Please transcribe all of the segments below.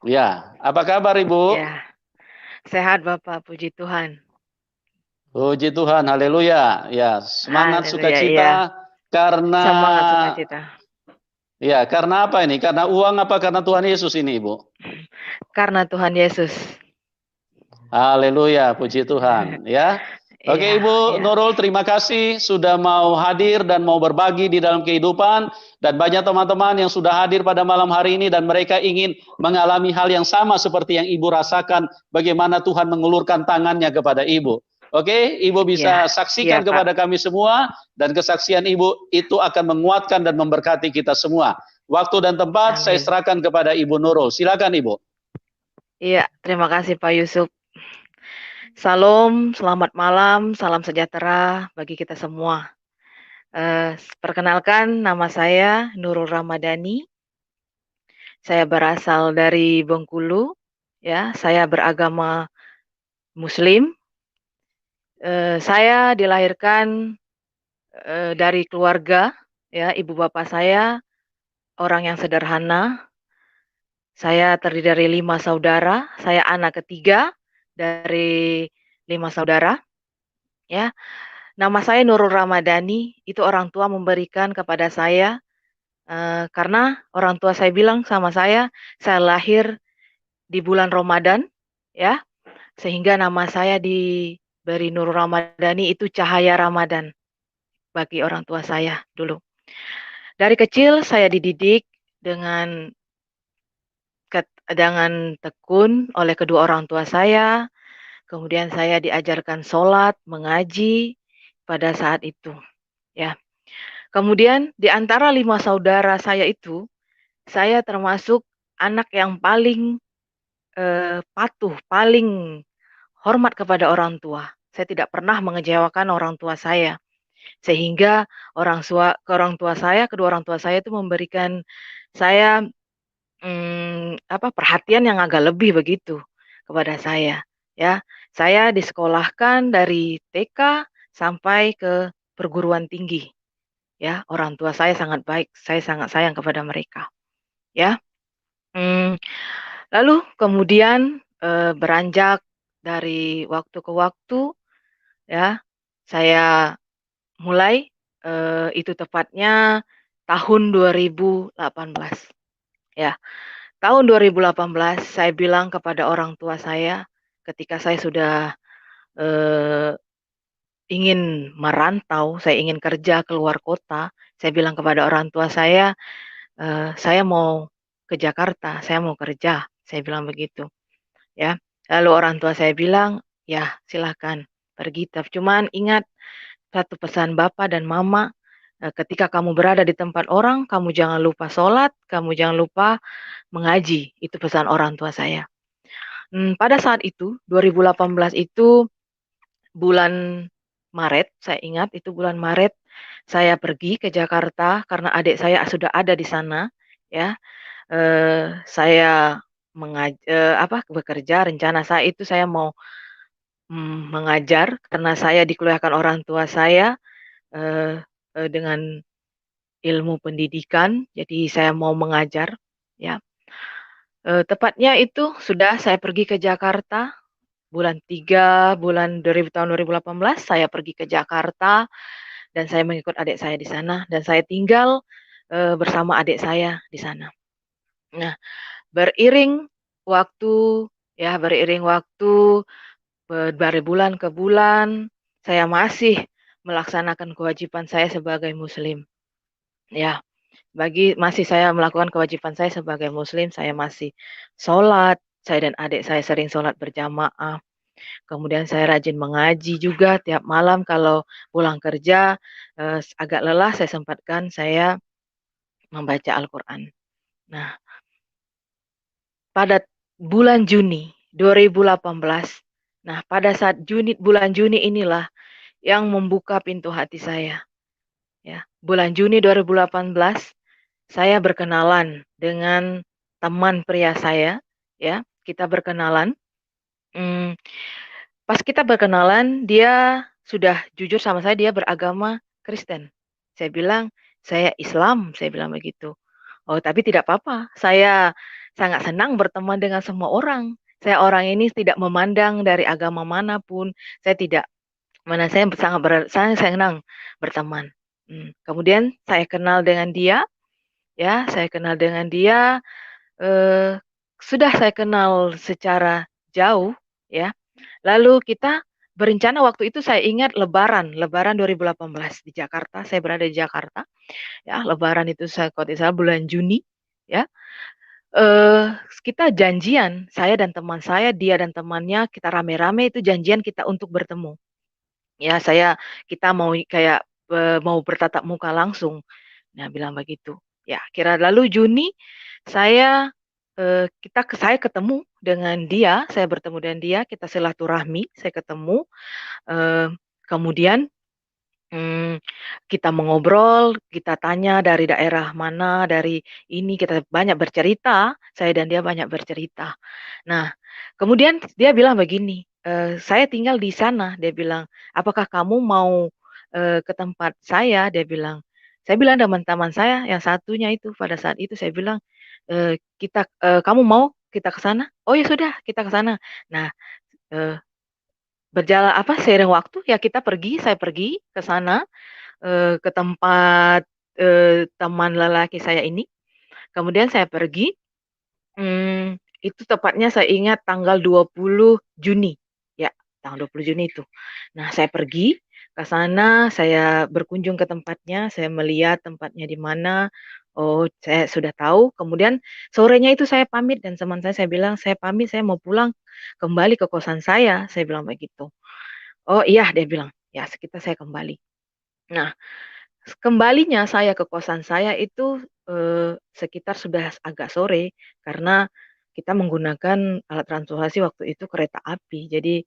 Ya, apa kabar Ibu? Ya, sehat Bapak, puji Tuhan. Puji Tuhan, haleluya. Ya, semangat Haleluya, iya. sukacita karena Semangat sukacita. karena apa ini? Karena uang apa karena Tuhan Yesus ini, Ibu? Karena Tuhan Yesus. Haleluya, puji Tuhan, ya. Oke, Iya, Ibu iya. Nurul, terima kasih sudah mau hadir dan mau berbagi di dalam kehidupan, dan banyak teman-teman yang sudah hadir pada malam hari ini dan mereka ingin mengalami hal yang sama seperti yang Ibu rasakan, bagaimana Tuhan mengulurkan tangannya kepada Ibu. Oke, Ibu Iya, bisa iya saksikan Pak. kepada kami semua, dan kesaksian Ibu itu akan menguatkan dan memberkati kita semua. Waktu dan tempat saya Amin. serahkan kepada Ibu Nurul. Silakan Ibu. Iya, terima kasih Pak Yusuf. Salam, selamat malam, salam sejahtera bagi kita semua. Perkenalkan, nama saya Nurul Ramadhani. Saya berasal dari Bengkulu. Ya, saya beragama Muslim. Saya dilahirkan dari keluarga, ya, ibu bapak saya orang yang sederhana. Saya terdiri dari 5 saudara, saya anak ketiga dari 5 saudara, ya. Nama saya Nurul Ramadhani, itu orang tua memberikan kepada saya, karena orang tua saya bilang sama saya lahir di bulan Ramadan, ya, sehingga nama saya diberi Nurul Ramadhani, itu cahaya Ramadan bagi orang tua saya dulu. Dari kecil saya dididik dengan dengan tekun oleh kedua orang tua saya, kemudian saya diajarkan sholat, mengaji pada saat itu, ya. Kemudian di antara 5 saudara saya itu, saya termasuk anak yang paling, patuh, paling hormat kepada orang tua. Saya tidak pernah mengecewakan orang tua saya, sehingga orang tua saya, kedua orang tua saya itu memberikan saya perhatian yang agak lebih begitu kepada saya, ya. Saya disekolahkan dari TK sampai ke perguruan tinggi, ya. Orang tua saya sangat baik, saya sangat sayang kepada mereka, ya. Mmm, Lalu kemudian, beranjak dari waktu ke waktu, ya, saya mulai, itu tepatnya tahun 2018, ya. Tahun 2018 saya bilang kepada orang tua saya, ketika saya sudah, eee, ingin merantau, saya ingin kerja keluar kota, saya bilang kepada orang tua "Saya mau ke Jakarta, saya mau kerja," saya bilang begitu, ya. Lalu orang tua saya bilang, "Ya silahkan pergi, cuman ingat satu pesan Bapak dan Mama, ketika kamu berada di tempat orang, kamu jangan lupa sholat, kamu jangan lupa mengaji," itu pesan orang tua saya. Pada saat itu, 2018 itu bulan Maret, saya ingat itu bulan Maret, saya pergi ke Jakarta karena adik saya sudah ada di sana, ya. Saya bekerja, rencana saya itu saya mau, mengajar karena saya dikuliahkan orang tua saya, eee dengan ilmu pendidikan, jadi saya mau mengajar, ya. Tepatnya itu sudah saya pergi ke Jakarta. Bulan 3 bulan 2000 tahun 2018 saya pergi ke Jakarta dan saya mengikut adik saya di sana dan saya tinggal, bersama adik saya di sana. Nah, beriring waktu, ya, beriring waktu, dari bulan ke bulan, saya masih melaksanakan kewajiban saya sebagai muslim, ya. Masih saya melakukan kewajiban saya sebagai muslim, saya masih sholat, saya dan adik saya sering sholat berjamaah. Kemudian saya rajin mengaji juga tiap malam kalau pulang kerja, agak lelah saya sempatkan saya membaca Al-Quran. Nah, pada bulan Juni 2018, nah pada saat bulan Juni inilah yang membuka pintu hati saya, ya. Bulan Juni 2018, saya berkenalan dengan teman pria saya, ya, kita berkenalan, mmm pas kita berkenalan, dia sudah jujur sama saya, dia beragama Kristen. Saya bilang, "Saya Islam," saya bilang begitu. "Oh, tapi tidak apa-apa, sangat senang berteman dengan semua orang. Saya orang ini tidak memandang dari agama manapun. Saya tidak mana saya senang berteman. Kemudian saya kenal dengan dia, ya, saya kenal dengan dia. eh, Sudah saya kenal secara jauh, ya. Lalu kita berencana waktu itu saya ingat Lebaran 2018 di Jakarta. Saya berada di Jakarta, ya. Lebaran itu saya kalau tidak salah bulan Juni, ya. eh Kita janjian, saya dan teman saya, dia dan temannya, kita rame-rame itu janjian kita untuk bertemu. Ya, kita mau kayak mau bertatap muka langsung. Nah, bilang begitu. Ya, kira lalu Juni saya saya ketemu dengan dia, saya bertemu dengan dia, kita silaturahmi, saya ketemu, eh, kemudian kita mengobrol, kita tanya dari daerah mana, dari ini kita banyak bercerita, saya dan dia banyak bercerita. Nah, kemudian dia bilang begini, saya tinggal di sana, dia bilang, apakah kamu mau ke tempat saya? Dia bilang, saya bilang teman-teman saya yang satunya itu pada saat itu saya bilang, kamu mau kita ke sana? Oh ya sudah, kita ke sana. Nah, eh, berjalan seiring waktu ya kita pergi, saya pergi ke sana, ke tempat teman lelaki saya ini. Kemudian saya pergi, itu tepatnya saya ingat tanggal 20 Juni. Ya, tanggal 20 Juni itu. Nah, saya pergi ke sana, saya berkunjung ke tempatnya, saya melihat tempatnya di mana. Oh, saya sudah tahu. Kemudian sorenya itu saya pamit dan teman saya bilang, saya pamit, saya mau pulang kembali ke kosan saya bilang begitu. Oh iya, dia bilang, ya sekitar saya kembali. Nah, kembalinya saya ke kosan saya itu sekitar sudah agak sore karena kita menggunakan alat transportasi waktu itu kereta api. Jadi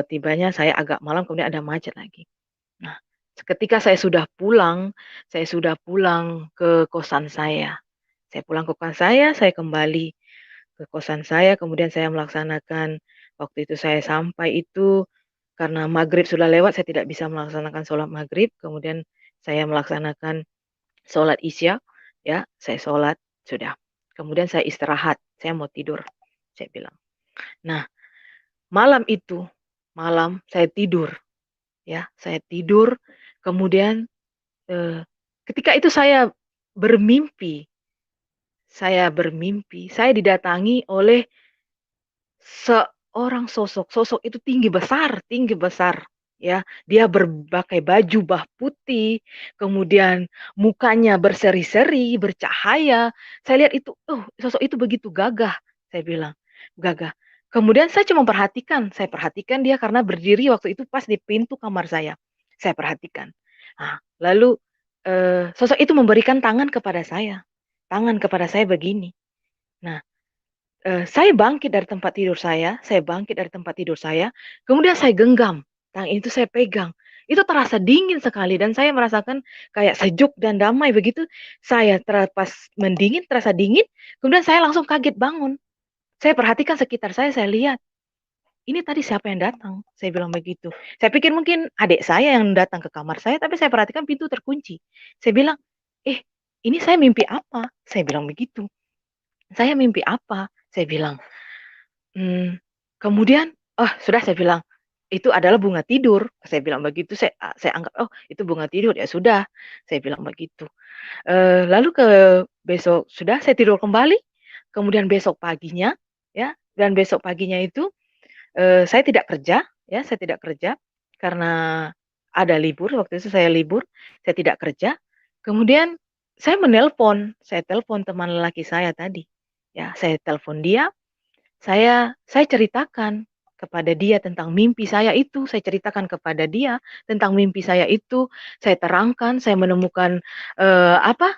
tibanya saya agak malam kemudian ada macet lagi. Nah, ketika saya sudah pulang ke kosan saya. Saya pulang ke kosan saya kembali ke kosan saya, kemudian saya melaksanakan waktu itu saya sampai itu karena maghrib sudah lewat, saya tidak bisa melaksanakan sholat maghrib, kemudian saya melaksanakan sholat isya, ya, saya sholat, sudah. Kemudian saya istirahat, saya mau tidur, saya bilang. Nah, malam itu, malam saya tidur, ya, saya tidur, kemudian eh, ketika itu bermimpi, saya didatangi oleh seorang sosok. Sosok itu tinggi besar, ya. Dia berpakai baju bah putih, kemudian mukanya berseri-seri, bercahaya. Saya lihat itu, oh, sosok itu begitu gagah, saya bilang, gagah. Kemudian saya perhatikan dia karena berdiri waktu itu pas di pintu kamar saya. Saya perhatikan. Nah, lalu sosok itu memberikan tangan kepada saya begini. Nah, saya bangkit dari tempat tidur saya, kemudian saya genggam, tangan itu saya pegang. Itu terasa dingin sekali dan saya merasakan kayak sejuk dan damai begitu. Pas mendingin, terasa dingin, kemudian saya langsung kaget bangun. Saya perhatikan sekitar saya lihat, ini tadi siapa yang datang? Saya bilang begitu. Saya pikir mungkin adik saya yang datang ke kamar saya, tapi saya perhatikan pintu terkunci. Saya bilang, ini saya mimpi apa? Saya bilang begitu. Saya mimpi apa? Saya bilang. Hmm, Kemudian, oh sudah saya bilang, itu adalah bunga tidur. Saya bilang begitu, saya anggap, oh itu bunga tidur, ya sudah. Saya bilang begitu. Lalu besok, sudah saya tidur kembali. Kemudian besok paginya, ya, dan besok paginya itu, saya tidak kerja, ya, saya tidak kerja, karena ada libur, waktu itu saya libur, saya tidak kerja. Kemudian saya telepon teman lelaki saya tadi. Ya, saya telepon dia, saya ceritakan kepada dia tentang mimpi saya itu, saya ceritakan kepada dia tentang mimpi saya itu, saya terangkan, saya menemukan eh, apa?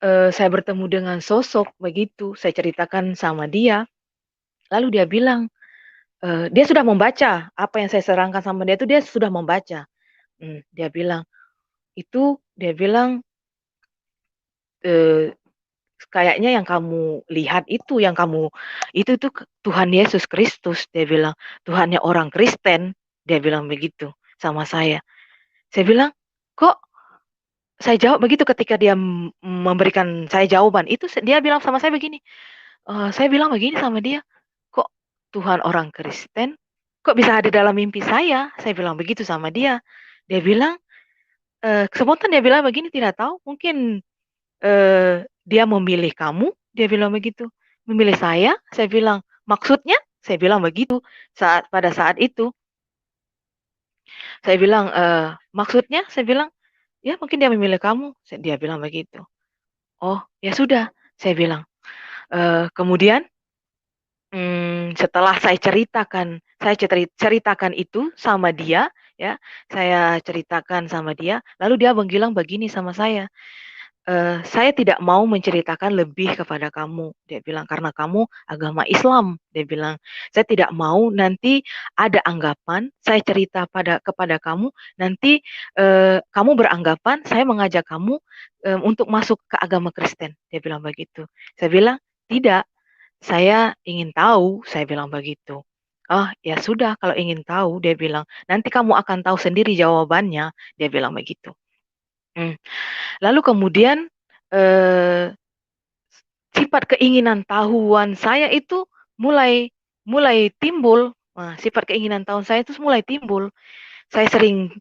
Saya bertemu dengan sosok begitu, saya ceritakan sama dia. Lalu dia bilang, dia sudah membaca apa yang saya serangkan sama dia itu dia sudah membaca. Dia bilang dia bilang eh, kayaknya yang kamu lihat itu tuh Tuhan Yesus Kristus, dia bilang, Tuhannya orang Kristen, dia bilang begitu sama saya. Saya bilang, kok saya jawab begitu ketika dia memberikan saya jawaban itu, dia bilang sama saya begini, Saya bilang begini sama dia, "Kok Tuhan orang Kristen, kok bisa ada dalam mimpi saya?" Saya bilang begitu sama dia. Dia bilang, spontan dia bilang begini, "Tidak tahu, mungkin, dia memilih kamu," dia bilang begitu. "Memilih saya bilang, "Maksudnya?" Saya bilang begitu, pada saat itu. Saya bilang, "Maksudnya?" Saya bilang, "Ya mungkin dia memilih kamu," dia bilang begitu. "Oh, ya sudah," saya bilang. Kemudian, setelah saya ceritakan itu sama dia, ya, saya ceritakan sama dia, lalu dia bilang begini sama saya, "Saya tidak mau menceritakan lebih kepada kamu," dia bilang, "karena kamu agama Islam," dia bilang. "Saya tidak mau nanti ada anggapan saya cerita kepada kamu, nanti, kamu beranggapan saya mengajak kamu, untuk masuk ke agama Kristen," dia bilang begitu. Saya bilang, "Tidak, saya ingin tahu," saya bilang begitu. "Oh, ya sudah kalau ingin tahu," dia bilang, "nanti kamu akan tahu sendiri jawabannya," dia bilang begitu. Mmm, lalu kemudian, eee, sifat keinginan tahuan saya itu mulai mulai timbul. Sifat keinginan tahu saya itu mulai timbul. Saya sering,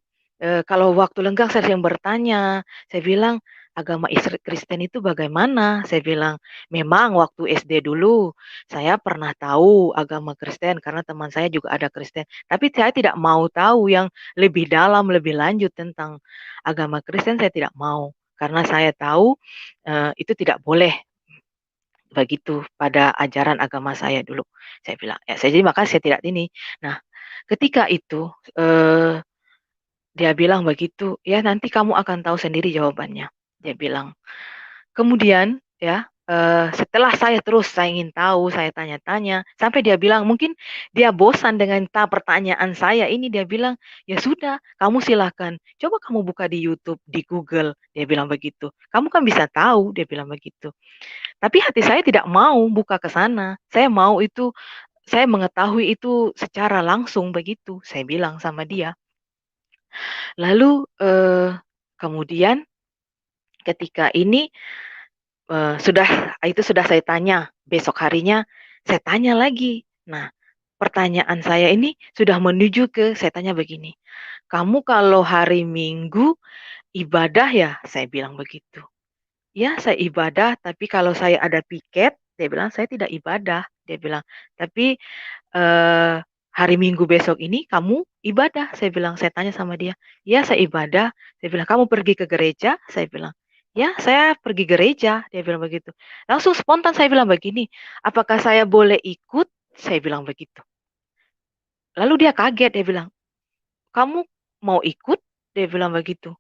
kalau waktu lenggang saya sering bertanya, saya bilang, "Agama Kristen itu bagaimana?" Saya bilang, "Memang waktu SD dulu saya pernah tahu agama Kristen karena teman saya juga ada Kristen, tapi saya tidak mau tahu yang lebih dalam, lebih lanjut tentang agama Kristen saya tidak mau, karena saya tahu, itu tidak boleh begitu pada ajaran agama saya dulu," saya bilang. Ya, jadi maka saya tidak ini. Nah, ketika itu, dia bilang begitu, "Ya nanti kamu akan tahu sendiri jawabannya," dia bilang. Kemudian ya, setelah saya ingin tahu, saya tanya-tanya, sampai dia bilang mungkin dia bosan dengan pertanyaan saya ini, dia bilang, "Ya sudah, kamu silahkan, coba kamu buka di YouTube, di Google," dia bilang begitu. "Kamu kan bisa tahu," dia bilang begitu. Tapi hati saya tidak mau buka ke sana, saya mengetahui itu secara langsung begitu, saya bilang sama dia. Lalu, kemudian ketika ini, sudah saya tanya, besok harinya saya tanya lagi. Nah, pertanyaan saya ini sudah menuju ke saya tanya begini, "Kamu kalau hari Minggu ibadah ya?" Saya bilang begitu. "Ya, saya ibadah, tapi kalau saya ada piket," dia bilang, "saya tidak ibadah," dia bilang. "Tapi, eee, hari Minggu besok ini kamu ibadah?" Saya bilang, saya tanya sama dia. "Ya, saya ibadah." Saya bilang, "Kamu pergi ke gereja?" Saya bilang, "Ya, saya pergi gereja," dia bilang begitu. Langsung spontan saya bilang begini, "Apakah saya boleh ikut?" Saya bilang begitu. Lalu dia kaget, dia bilang, "Kamu mau ikut?" Dia bilang begitu.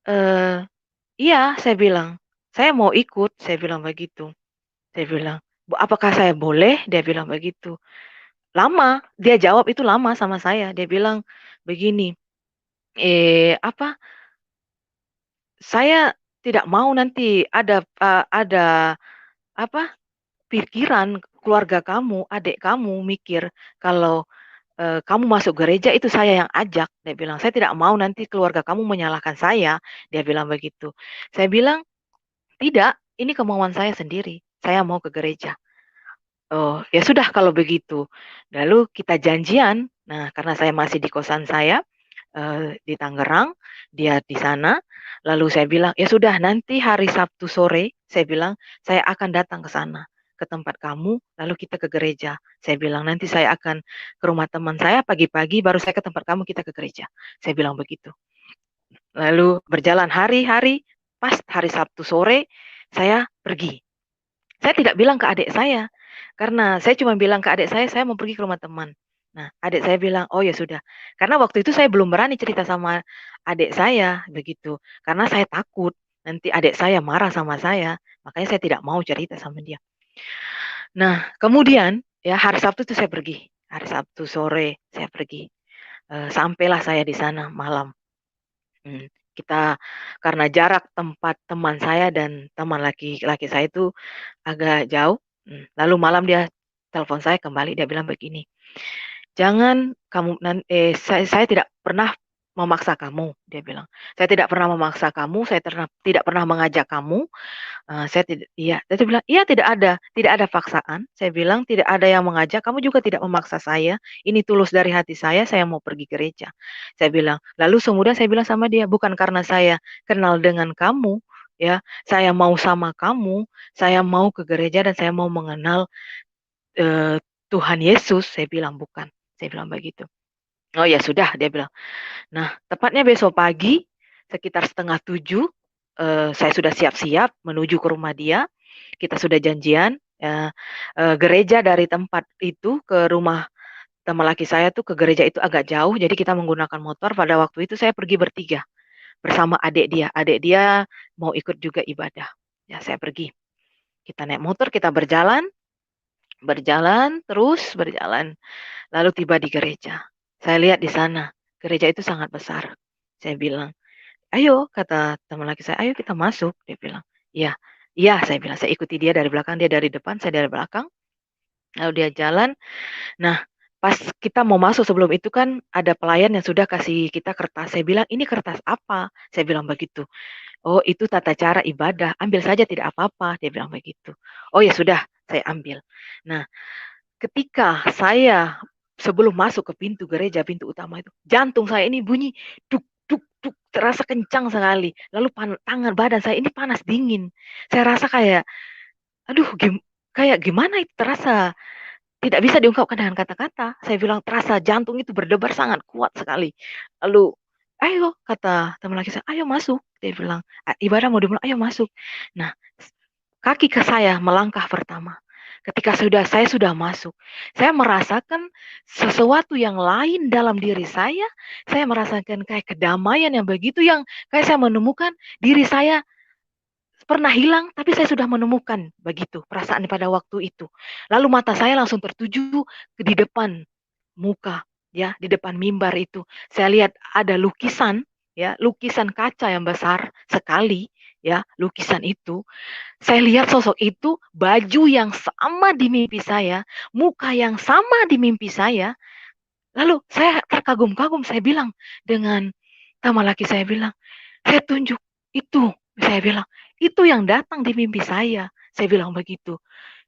Eee, "Iya," saya bilang, "saya mau ikut," saya bilang begitu. Saya bilang, "Apakah saya boleh?" Dia bilang begitu. Lama, dia jawab itu lama sama saya. Dia bilang begini, apa, "Saya tidak mau nanti ada apa, pikiran keluarga kamu, adik kamu mikir kalau, kamu masuk gereja itu saya yang ajak," dia bilang. "Saya tidak mau nanti keluarga kamu menyalahkan saya," dia bilang begitu. Saya bilang, "Tidak, ini kemauan saya sendiri. Saya mau ke gereja." Oh, ya sudah kalau begitu. Lalu kita janjian. Nah, karena saya masih di kosan saya, di Tangerang, dia di sana. Lalu saya bilang, "Ya sudah nanti hari Sabtu sore," saya bilang, "saya akan datang ke sana, ke tempat kamu, lalu kita ke gereja." Saya bilang, "Nanti saya akan ke rumah teman saya pagi-pagi, baru saya ke tempat kamu, kita ke gereja." Saya bilang begitu. Lalu berjalan hari-hari, pas hari Sabtu sore, saya pergi. Saya tidak bilang ke adik saya, karena saya cuma bilang ke adik saya mau pergi ke rumah teman. Nah, adik saya bilang, "Oh ya sudah." Karena waktu itu saya belum berani cerita sama adik saya, begitu. Karena saya takut nanti adik saya marah sama saya, makanya saya tidak mau cerita sama dia. Nah, kemudian ya hari Sabtu itu saya pergi, hari Sabtu sore saya pergi, sampailah saya di sana malam. Kita karena jarak tempat teman saya dan teman laki-laki saya itu agak jauh, lalu malam dia telepon saya kembali, dia bilang begini, "Jangan kamu saya tidak pernah memaksa kamu, dia bilang. Saya tidak pernah memaksa kamu, saya tidak pernah mengajak kamu. Saya tidak, iya, dia bilang, iya tidak ada paksaan. Saya bilang tidak ada yang mengajak, kamu juga tidak memaksa saya. Ini tulus dari hati saya mau pergi gereja. Saya bilang, lalu kemudian saya bilang sama dia, bukan karena saya kenal dengan kamu, ya, saya mau sama kamu, saya mau ke gereja dan saya mau mengenal Tuhan Yesus. Saya bilang bukan, saya bilang begitu. Oh ya sudah, dia bilang. Nah, tepatnya besok pagi sekitar 6:30 saya sudah siap-siap menuju ke rumah dia. Kita sudah janjian, gereja dari tempat itu ke rumah teman laki saya tuh ke gereja itu agak jauh, jadi kita menggunakan motor. Pada waktu itu saya pergi bertiga bersama adik dia. Adik dia mau ikut juga ibadah. Ya, saya pergi. Kita naik motor, kita berjalan, terus berjalan. Lalu tiba di gereja. Saya lihat di sana, gereja itu sangat besar. Saya bilang, "Ayo," kata teman laki saya, "ayo kita masuk." Dia bilang, "Iya." "Iya," saya bilang. Saya ikuti dia dari belakang, dia dari depan, saya dari belakang. Lalu dia jalan. Nah, pas kita mau masuk sebelum itu kan ada pelayan yang sudah kasih kita kertas. Saya bilang, "Ini kertas apa?" Saya bilang begitu. "Oh, itu tata cara ibadah. Ambil saja tidak apa-apa." Dia bilang begitu. Oh ya sudah, saya ambil. Nah, ketika saya sebelum masuk ke pintu gereja, pintu utama itu, jantung saya ini bunyi duk duk duk, terasa kencang sekali. Lalu tangan badan saya ini panas dingin. Saya rasa kayak, aduh, kayak gimana itu terasa tidak bisa diungkapkan dengan kata-kata. Saya bilang terasa jantung itu berdebar sangat kuat sekali. Lalu, ayo kata teman laki saya, ayo masuk. Dia bilang, ibadah mau dimulai, ayo masuk. Nah, kaki ke saya melangkah pertama. Ketika saya sudah masuk, saya merasakan sesuatu yang lain dalam diri saya. Saya merasakan kayak kedamaian yang begitu, yang kayak saya menemukan diri saya pernah hilang, tapi saya sudah menemukan begitu perasaan pada waktu itu. Lalu mata saya langsung tertuju di depan muka, ya, di depan mimbar itu. Saya lihat ada lukisan, ya, lukisan kaca yang besar sekali, ya, lukisan itu. Saya lihat sosok itu, baju yang sama di mimpi saya, muka yang sama di mimpi saya. Lalu saya terkagum-kagum, saya bilang dengan sama laki saya bilang, saya tunjuk, itu, saya bilang, itu yang datang di mimpi saya. Saya bilang begitu.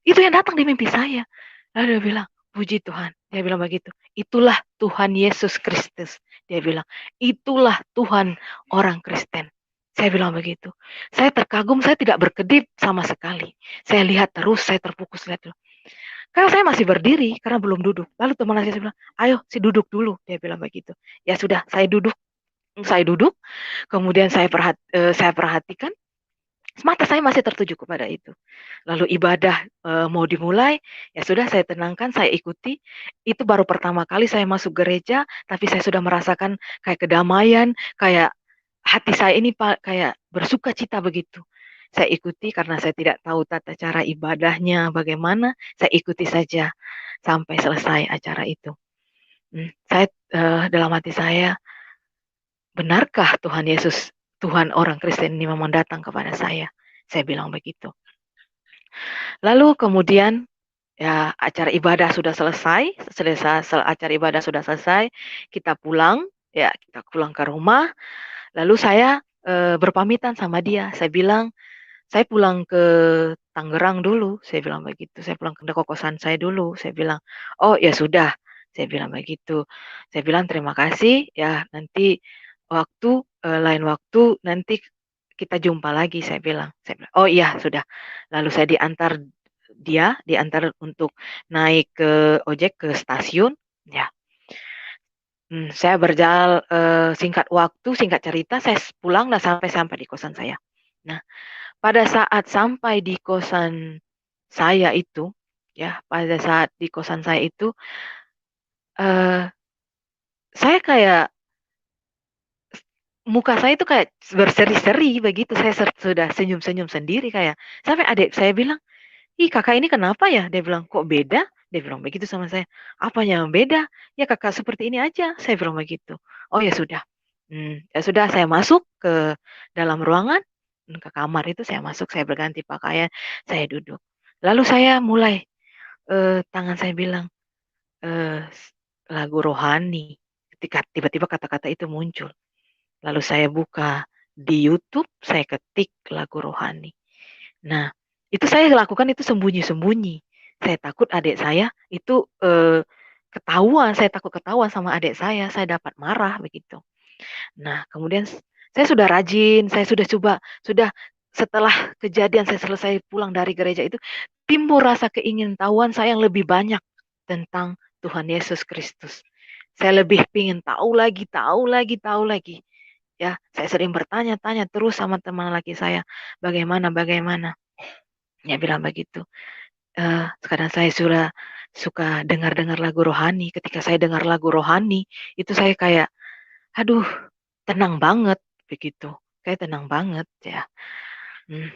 Itu yang datang di mimpi saya. Lalu dia bilang, puji Tuhan. Dia bilang begitu. Itulah Tuhan Yesus Kristus. Dia bilang, itulah Tuhan orang Kristen. Saya bilang begitu. Saya terkagum, saya tidak berkedip sama sekali. Saya lihat terus, saya terfokus lihat terus. Karena saya masih berdiri, karena belum duduk. Lalu teman saya bilang, ayo si duduk dulu. Dia bilang begitu. Ya sudah, saya duduk. Kemudian saya perhatikan, mata saya masih tertuju kepada itu. Lalu ibadah mau dimulai, ya sudah saya tenangkan, saya ikuti. Itu baru pertama kali saya masuk gereja, tapi saya sudah merasakan kayak kedamaian, kayak hati saya ini kayak bersuka cita begitu. Saya ikuti karena saya tidak tahu tata cara ibadahnya bagaimana, saya ikuti saja sampai selesai acara itu. Saya dalam hati saya, benarkah Tuhan Yesus, Tuhan orang Kristen ini memang datang kepada saya? Saya bilang begitu. Lalu kemudian ya acara ibadah sudah selesai, acara ibadah sudah selesai, kita pulang, ya kita pulang ke rumah. Lalu saya berpamitan sama dia. Saya bilang, saya pulang ke Tangerang dulu. Saya bilang begitu. Saya pulang ke kokosan saya dulu. Saya bilang, oh ya sudah. Saya bilang begitu. Saya bilang terima kasih. Ya nanti lain waktu nanti kita jumpa lagi. Saya bilang, oh iya sudah. Lalu saya diantar untuk naik ke ojek ke stasiun. Ya, saya berjalan singkat cerita, saya pulang dan sampai di kosan saya. Nah, pada saat sampai di kosan saya itu, ya, pada saat di kosan saya itu, saya kayak muka saya itu kayak berseri-seri begitu. Saya sudah senyum-senyum sendiri kayak. Sampai adik saya bilang, "Ih, kakak ini kenapa ya?" Dia bilang, "Kok beda?" Dia bilang begitu sama saya. "Apanya yang beda?" "Ya kakak seperti ini aja." Saya bilang begitu. Oh ya sudah. Ya sudah saya masuk ke dalam ruangan, ke kamar itu saya masuk, saya berganti pakaian, saya duduk. Lalu saya mulai, tangan saya bilang, eee, lagu rohani. tiba-tiba kata-kata itu muncul. Lalu saya buka di YouTube, saya ketik lagu rohani. Nah, itu saya lakukan itu sembunyi-sembunyi. Saya takut adik saya itu ketahuan, saya takut ketahuan sama adik saya dapat marah begitu. Nah, kemudian saya sudah rajin, saya sudah coba, sudah setelah kejadian saya selesai pulang dari gereja itu, timbul rasa keingintahuan saya yang lebih banyak tentang Tuhan Yesus Kristus. Saya lebih ingin tahu lagi, tahu lagi, tahu lagi. Ya, saya sering bertanya-tanya terus sama teman laki saya, bagaimana. Ya bilang begitu. Sekarang saya suka dengar-dengar lagu rohani. Ketika saya dengar lagu rohani, itu saya kayak, aduh, tenang banget begitu. Kayak tenang banget ya.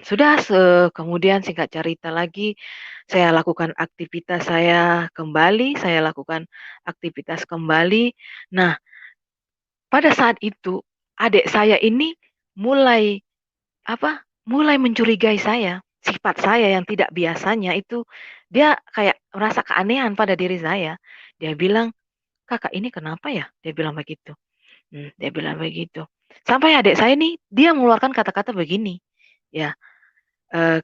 Sudah kemudian singkat cerita lagi, saya lakukan aktivitas saya kembali, saya lakukan aktivitas kembali. Nah, pada saat itu adik saya ini mulai mulai mencurigai saya. Sifat saya yang tidak biasanya itu dia kayak merasa keanehan pada diri saya. Dia bilang, "Kakak ini kenapa ya?" Dia bilang begitu. Dia bilang begitu. Sampai adik saya nih dia mengeluarkan kata-kata begini, ya,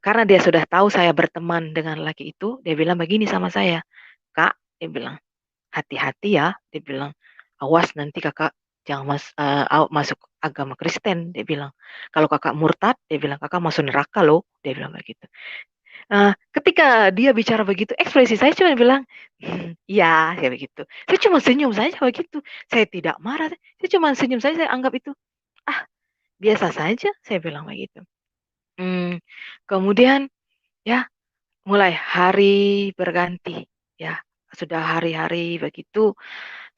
karena dia sudah tahu saya berteman dengan laki itu, dia bilang begini sama saya, "Kak," dia bilang, "hati-hati ya," dia bilang, "awas nanti Kakak jangan masuk agama Kristen," dia bilang. "Kalau Kakak murtad," dia bilang, "Kakak masuk neraka loh," dia bilang begitu. Ketika dia bicara begitu, ekspresi saya cuma bilang, iya," kayak begitu. Saya cuma senyum saja begitu. Saya tidak marah, saya cuma senyum saja, saya anggap itu, "Ah, biasa saja," saya bilang begitu. Kemudian ya mulai hari berganti, ya, sudah hari-hari begitu,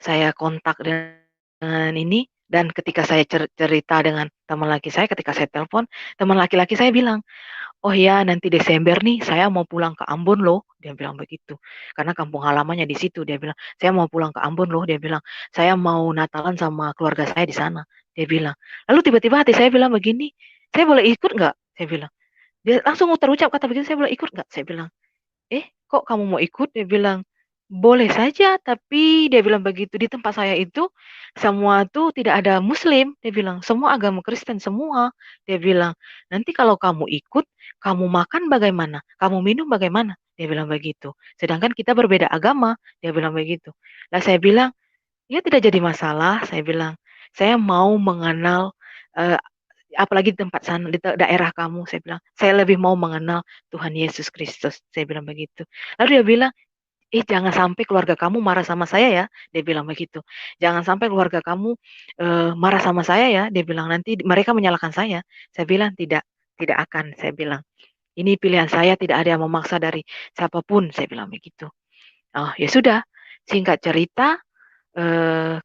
saya kontak dengan ini, dan ketika saya cerita dengan teman laki saya, ketika saya telepon, teman laki-laki saya bilang, "Oh ya, nanti Desember nih saya mau pulang ke Ambon loh," dia bilang begitu. Karena kampung halamannya di situ, dia bilang, "Saya mau pulang ke Ambon loh," dia bilang, "Saya mau Natalan sama keluarga saya di sana," dia bilang. Lalu tiba-tiba hati saya bilang begini, "Saya boleh ikut nggak?" Saya bilang. Dia langsung terucap kata begitu, saya bilang, "Ikut nggak?" Saya bilang. Kok kamu mau ikut?" Dia bilang, "Boleh saja, tapi," dia bilang begitu, "di tempat saya itu semua tuh tidak ada muslim," dia bilang, "semua agama Kristen semua," dia bilang, "nanti kalau kamu ikut, kamu makan bagaimana? Kamu minum bagaimana?" Dia bilang begitu. "Sedangkan kita berbeda agama," dia bilang begitu. Lah saya bilang, "Ya tidak jadi masalah," saya bilang, "saya mau mengenal, eee, apalagi di tempat sana, di daerah kamu," saya bilang, "saya lebih mau mengenal Tuhan Yesus Kristus," saya bilang begitu. Lalu dia bilang, jangan sampai keluarga kamu marah sama saya ya," dia bilang begitu. "Jangan sampai keluarga kamu, marah sama saya ya," dia bilang, "nanti mereka menyalahkan saya." Saya bilang, "Tidak, tidak akan," saya bilang. "Ini pilihan saya, tidak ada yang memaksa dari siapapun," saya bilang begitu. Oh, ya sudah, singkat cerita,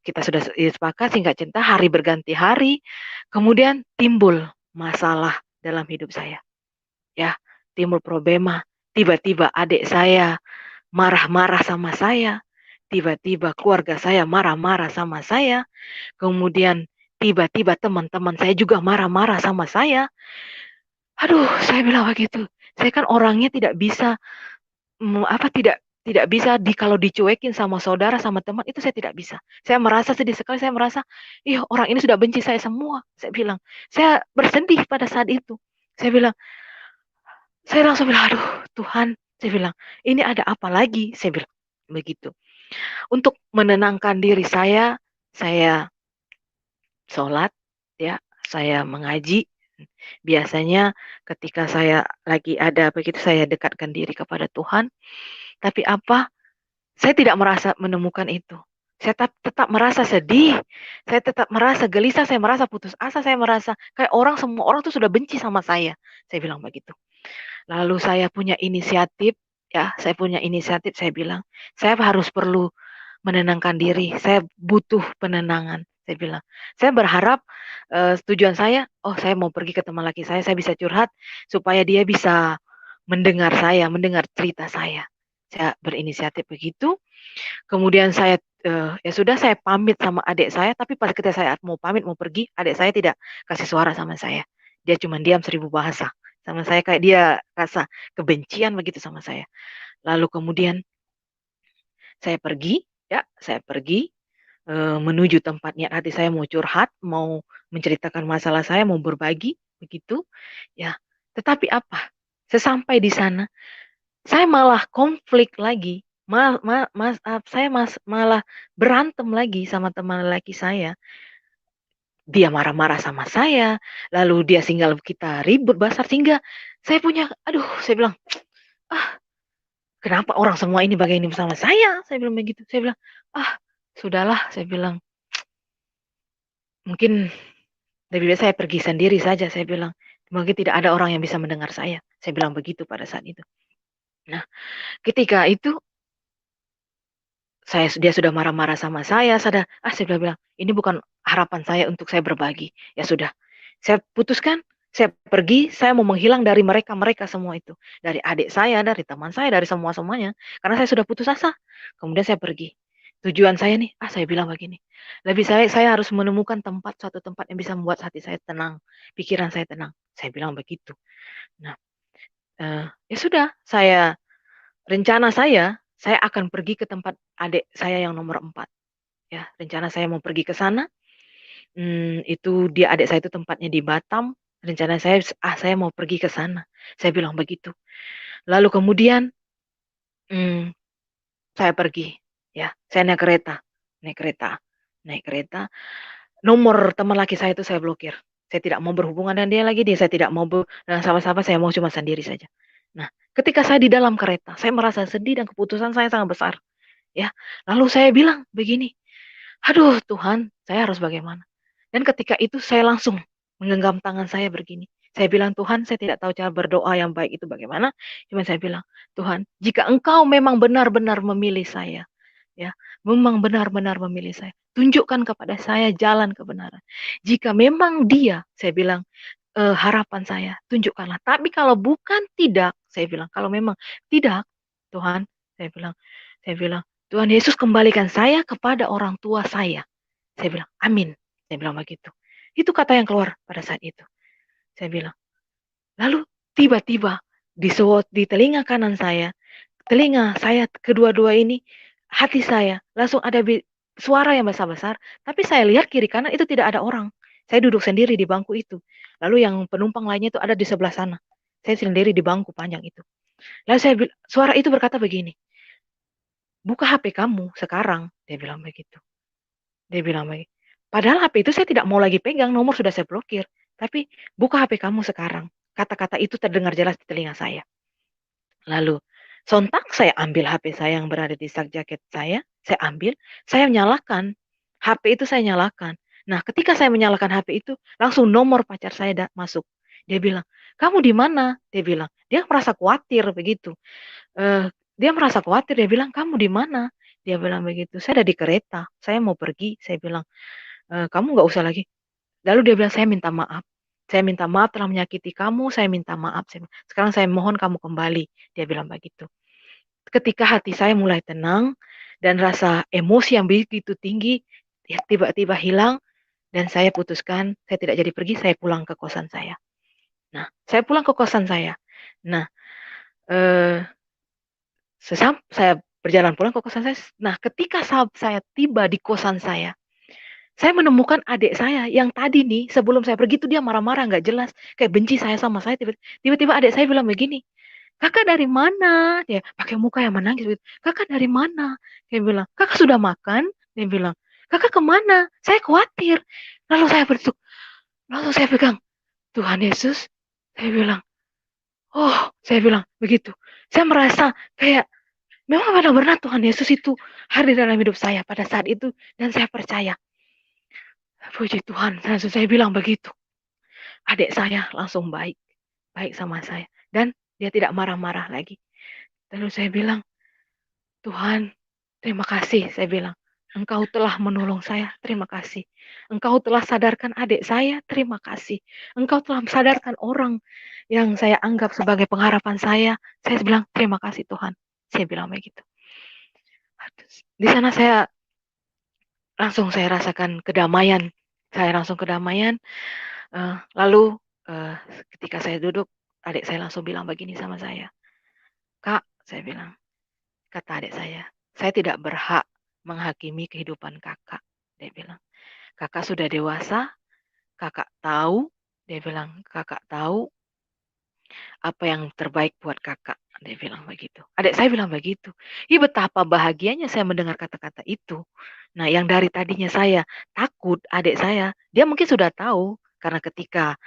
kita sudah sepakat, singkat cerita hari berganti hari, kemudian timbul masalah dalam hidup saya, ya, timbul problema. Tiba-tiba adik saya marah-marah sama saya, tiba-tiba keluarga saya marah-marah sama saya, kemudian tiba-tiba teman-teman saya juga marah-marah sama saya. Aduh, saya bilang begitu, saya kan orangnya tidak bisa, tidak tidak bisa kalau dicuekin sama saudara, sama teman, itu saya tidak bisa. Saya merasa sedih sekali, saya merasa, "Ih, orang ini sudah benci saya semua," saya bilang. Saya bersedih pada saat itu. Saya bilang saya langsung bilang, "Aduh Tuhan," saya bilang, "ini ada apa lagi?" Saya bilang begitu. Untuk menenangkan diri saya sholat, ya, saya mengaji. Biasanya ketika saya lagi ada begitu, saya dekatkan diri kepada Tuhan. Tapi saya tidak merasa menemukan itu. Saya tetap merasa sedih, saya tetap merasa gelisah, saya merasa putus asa, saya merasa kayak semua orang tuh sudah benci sama saya bilang begitu. Lalu saya punya inisiatif, ya, saya bilang, "Saya harus perlu menenangkan diri, saya butuh penenangan," saya bilang. Saya berharap, tujuan saya, saya mau pergi ke teman laki saya bisa curhat supaya dia bisa mendengar saya, mendengar cerita saya. Saya berinisiatif begitu, kemudian ya sudah saya pamit sama adik saya, tapi pas ketika saya mau pamit, mau pergi, adik saya tidak kasih suara sama saya. Dia cuma diam 1000 bahasa sama saya, kayak dia rasa kebencian begitu sama saya. Lalu kemudian saya pergi, ya, saya pergi, menuju tempat niat hati saya mau curhat, mau menceritakan masalah saya, mau berbagi, begitu. Ya, tetapi apa? Sesampai di sana, saya malah konflik lagi. Saya malah berantem lagi sama teman lelaki saya. Dia marah-marah sama saya, lalu dia tinggal kita ribut besar sehingga saya punya, aduh, saya bilang, ah, kenapa orang semua ini begini sama saya? Saya bilang begitu. Saya bilang, ah, sudahlah, saya bilang, mungkin lebih baik saya pergi sendiri saja, saya bilang. Mungkin tidak ada orang yang bisa mendengar saya. Saya bilang begitu pada saat itu. Nah, ketika itu dia sudah marah-marah sama saya bilang, ini bukan harapan saya untuk saya berbagi. Ya sudah, saya putuskan, saya pergi, saya mau menghilang dari mereka semua itu. Dari adik saya, dari teman saya, dari semua-semuanya. Karena saya sudah putus asa. Kemudian saya pergi. Tujuan saya nih, saya bilang begini. Lebih saya harus menemukan suatu tempat yang bisa membuat hati saya tenang, pikiran saya tenang. Saya bilang begitu. Nah, ya sudah, rencana saya akan pergi ke tempat adik saya yang nomor 4. Ya, rencana saya mau pergi ke sana. Itu dia adik saya itu tempatnya di Batam. Rencana saya mau pergi ke sana. Saya bilang begitu. Lalu kemudian mm, saya pergi. Ya, saya naik kereta, naik kereta, naik kereta. Nomor teman laki saya itu saya blokir. Saya tidak mau berhubungan dengan dia lagi. Saya tidak mau dengan sama-sama. Saya mau cuma sendiri saja. Nah, ketika saya di dalam kereta, saya merasa sedih dan keputusan saya sangat besar. Ya, lalu saya bilang begini, aduh Tuhan, saya harus bagaimana? Dan ketika itu saya langsung menggenggam tangan saya begini. Saya bilang, Tuhan, saya tidak tahu cara berdoa yang baik itu bagaimana. Cuma saya bilang, Tuhan, jika Engkau memang benar-benar memilih saya, ya, memang benar-benar memilih saya, tunjukkan kepada saya jalan kebenaran. Jika memang Dia, saya bilang, harapan saya, tunjukkanlah. Tapi kalau bukan tidak, saya bilang, kalau memang tidak, Tuhan, saya bilang, Tuhan Yesus kembalikan saya kepada orang tua saya. Saya bilang, amin. Saya bilang begitu. Itu kata yang keluar pada saat itu. Saya bilang. Lalu tiba-tiba di telinga kanan saya, telinga saya kedua-dua ini, hati saya langsung ada suara yang besar-besar. Tapi saya lihat kiri kanan itu tidak ada orang. Saya duduk sendiri di bangku itu. Lalu yang penumpang lainnya itu ada di sebelah sana. Saya sendiri di bangku panjang itu. Lalu suara itu berkata begini, buka HP kamu sekarang. Dia bilang begitu. Dia bilang begitu. Padahal HP itu saya tidak mau lagi pegang, nomor sudah saya blokir. Tapi buka HP kamu sekarang. Kata-kata itu terdengar jelas di telinga saya. Lalu sontak saya ambil HP saya yang berada di sak jaket saya ambil, saya nyalakan. HP itu saya nyalakan. Nah, ketika saya menyalakan HP itu, langsung nomor pacar saya masuk. Dia bilang, kamu di mana? Dia bilang, dia merasa khawatir begitu. Dia merasa khawatir, dia bilang, kamu di mana? Dia bilang begitu, saya ada di kereta, saya mau pergi. Saya bilang, kamu nggak usah lagi. Lalu dia bilang, saya minta maaf. Saya minta maaf telah menyakiti kamu, saya minta maaf. Sekarang saya mohon kamu kembali. Dia bilang begitu. Ketika hati saya mulai tenang, dan rasa emosi yang begitu tinggi, ya, tiba-tiba hilang, dan saya putuskan, saya tidak jadi pergi, saya pulang ke kosan saya. Nah, saya pulang ke kosan saya. Nah, saya berjalan pulang ke kosan saya. Nah, ketika saya tiba di kosan saya menemukan adik saya yang tadi nih sebelum saya pergi itu dia marah-marah nggak jelas, kayak benci saya sama saya. Tiba-tiba adik saya bilang begini, kakak dari mana? Dia pakai muka yang menangis. Kakak dari mana? Dia bilang, kakak sudah makan? Dia bilang, kakak kemana? Saya khawatir. Lalu lalu saya pegang, Tuhan Yesus. Saya bilang, oh, saya bilang begitu. Saya merasa kayak memang benar-benar Tuhan Yesus itu hadir dalam hidup saya pada saat itu, dan saya percaya. Puji Tuhan, langsung saya bilang begitu. Adik saya langsung baik sama saya. Dan dia tidak marah-marah lagi. Lalu saya bilang, Tuhan, terima kasih. Saya bilang, Engkau telah menolong saya, terima kasih. Engkau telah sadarkan adik saya, terima kasih. Engkau telah sadarkan orang yang saya anggap sebagai pengharapan saya. Saya bilang, terima kasih Tuhan. Saya bilang begitu. Di sana saya rasakan kedamaian. Saya langsung kedamaian. Lalu ketika saya duduk, adik saya langsung bilang begini sama saya. Kak, saya bilang, kata adik saya tidak berhak menghakimi kehidupan kakak. Dia bilang, kakak sudah dewasa, kakak tahu, dia bilang, kakak tahu apa yang terbaik buat kakak. Dia bilang begitu. Adik saya bilang begitu. Ih, betapa bahagianya saya mendengar kata-kata itu. Nah, yang dari tadinya saya takut, adik saya, dia mungkin sudah tahu. Karena ketika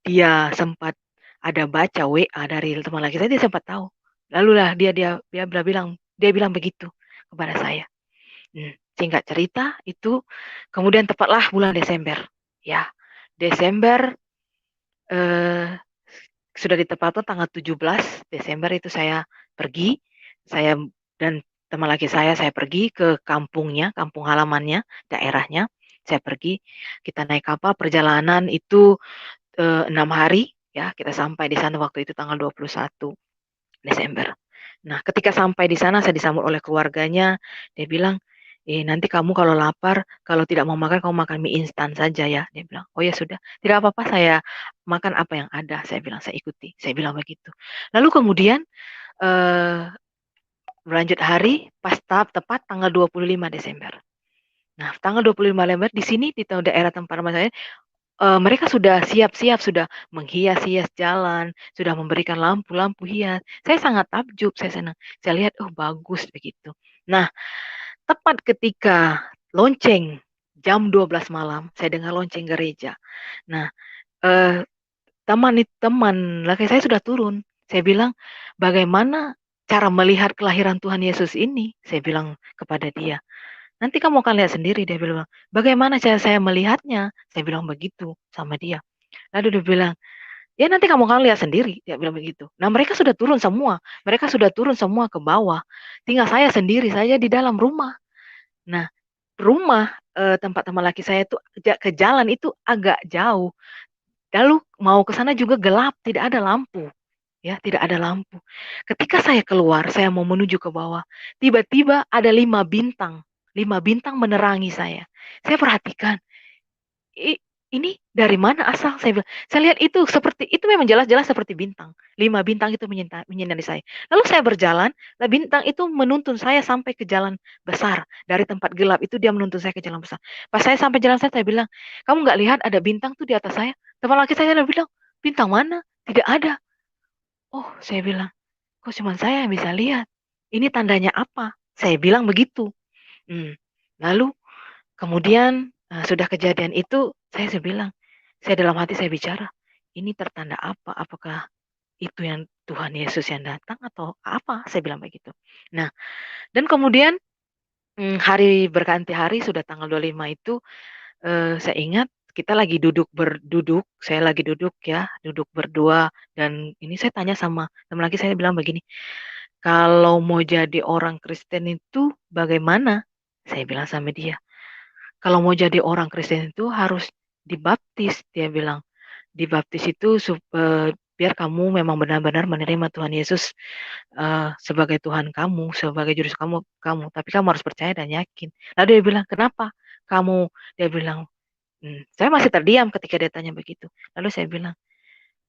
dia sempat ada baca WA dari teman laki saya, dia sempat tahu. Lalu lah dia bilang begitu kepada saya. Singkat cerita itu kemudian tepatlah bulan Desember. Ya, Desember eh, sudah ditempatkan tanggal 17 Desember itu saya pergi, saya dan teman laki saya pergi ke kampungnya, kampung halamannya, daerahnya. Saya pergi, kita naik kapal, perjalanan itu 6 hari, ya, kita sampai di sana waktu itu tanggal 21 Desember. Nah, ketika sampai di sana saya disambut oleh keluarganya, dia bilang, nanti kamu kalau lapar, kalau tidak mau makan, kamu makan mie instan saja ya. Dia bilang, oh ya sudah, tidak apa-apa, saya makan apa yang ada. Saya bilang, saya ikuti. Saya bilang begitu. Lalu kemudian eh, berlanjut hari, pas tepat tanggal 25 Desember. Nah, tanggal 25 Desember di sini di daerah tempat rumah saya, mereka sudah siap-siap, sudah menghias-hias jalan, sudah memberikan lampu-lampu hias. Saya sangat takjub, saya senang. Saya lihat, oh bagus begitu. Nah, tepat ketika lonceng jam 12 malam, saya dengar lonceng gereja. Nah, eh, teman laki saya sudah turun. Saya bilang, bagaimana cara melihat kelahiran Tuhan Yesus ini? Saya bilang kepada dia. Nanti kamu akan lihat sendiri, dia bilang. Bagaimana cara saya melihatnya? Saya bilang begitu sama dia. Lalu dia bilang, ya nanti kamu akan lihat sendiri, dia bilang begitu. Nah, mereka sudah turun semua. Mereka sudah turun semua ke bawah. Tinggal saya sendiri saja di dalam rumah. Nah, rumah tempat teman laki saya itu ke jalan itu agak jauh. Lalu mau ke sana juga gelap, tidak ada lampu. Ya, tidak ada lampu. Ketika saya keluar, saya mau menuju ke bawah. Tiba-tiba ada 5 bintang. 5 bintang menerangi saya. Saya perhatikan, ini dari mana asal? Saya bilang, saya lihat itu memang jelas-jelas seperti bintang. 5 bintang itu menyinari saya. Lalu saya berjalan, nah bintang itu menuntun saya sampai ke jalan besar. Dari tempat gelap itu dia menuntun saya ke jalan besar. Pas saya sampai jalan saya bilang, kamu nggak lihat ada bintang tuh di atas saya? Teman laki saya bilang, bintang mana? Tidak ada. Oh, saya bilang, kok cuma saya yang bisa lihat? Ini tandanya apa? Saya bilang begitu. Lalu kemudian sudah kejadian itu, saya bilang, saya dalam hati saya bicara, ini tertanda apa? Apakah itu yang Tuhan Yesus yang datang atau apa? Saya bilang begitu. Nah, dan kemudian hari berganti hari sudah tanggal 25 itu, saya ingat kita lagi berduduk, saya lagi duduk ya, duduk berdua, dan ini saya tanya sama teman lagi, saya bilang begini, kalau mau jadi orang Kristen itu bagaimana? Saya bilang sama dia, kalau mau jadi orang Kristen itu harus dibaptis, dia bilang. Dibaptis itu biar kamu memang benar-benar menerima Tuhan Yesus sebagai Tuhan kamu, sebagai juru kamu. Tapi kamu harus percaya dan yakin. Lalu dia bilang, kenapa kamu? Dia bilang, saya masih terdiam ketika dia tanya begitu. Lalu saya bilang,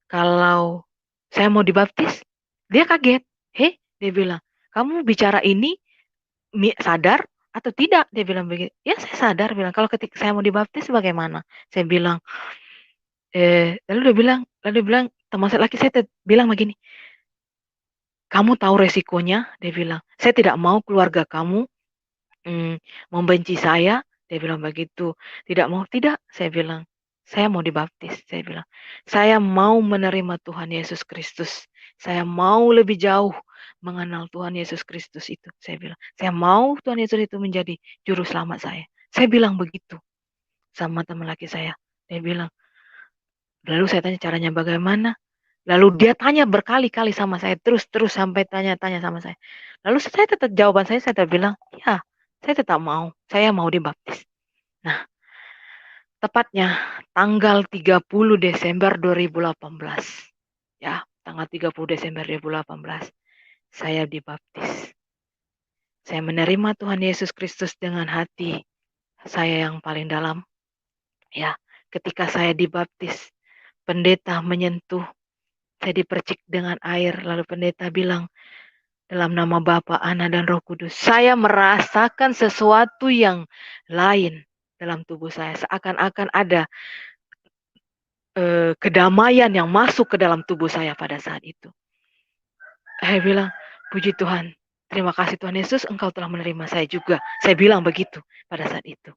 kalau saya mau dibaptis, dia kaget. Heh, dia bilang, kamu bicara ini sadar atau tidak? Dia bilang begitu. Ya, saya sadar. Bilang, kalau ketika saya mau dibaptis bagaimana? Saya bilang, lalu dia bilang, teman laki saya bilang begini, kamu tahu resikonya? Dia bilang, saya tidak mau keluarga kamu membenci saya. Dia bilang begitu. Tidak mau, tidak. Saya bilang, saya mau dibaptis. Saya bilang, saya mau menerima Tuhan Yesus Kristus. Saya mau lebih jauh mengenal Tuhan Yesus Kristus itu. Saya bilang, saya mau Tuhan Yesus itu menjadi juru selamat saya. Saya bilang begitu sama teman laki saya. Dia bilang, lalu saya tanya caranya bagaimana? Lalu dia tanya berkali-kali sama saya, terus sampai tanya-tanya sama saya. Lalu saya tetap jawaban saya tetap bilang, ya, saya tetap mau, saya mau dibaptis. Nah, tepatnya tanggal 30 Desember 2018. Ya, tanggal 30 Desember 2018, saya dibaptis. Saya menerima Tuhan Yesus Kristus dengan hati saya yang paling dalam. Ya, ketika saya dibaptis, pendeta menyentuh, saya dipercik dengan air, lalu pendeta bilang, dalam nama Bapa, Anak, dan Roh Kudus. Saya merasakan sesuatu yang lain dalam tubuh saya. Seakan-akan ada kedamaian yang masuk ke dalam tubuh saya pada saat itu. Saya bilang, puji Tuhan, terima kasih Tuhan Yesus, Engkau telah menerima saya juga. Saya bilang begitu pada saat itu.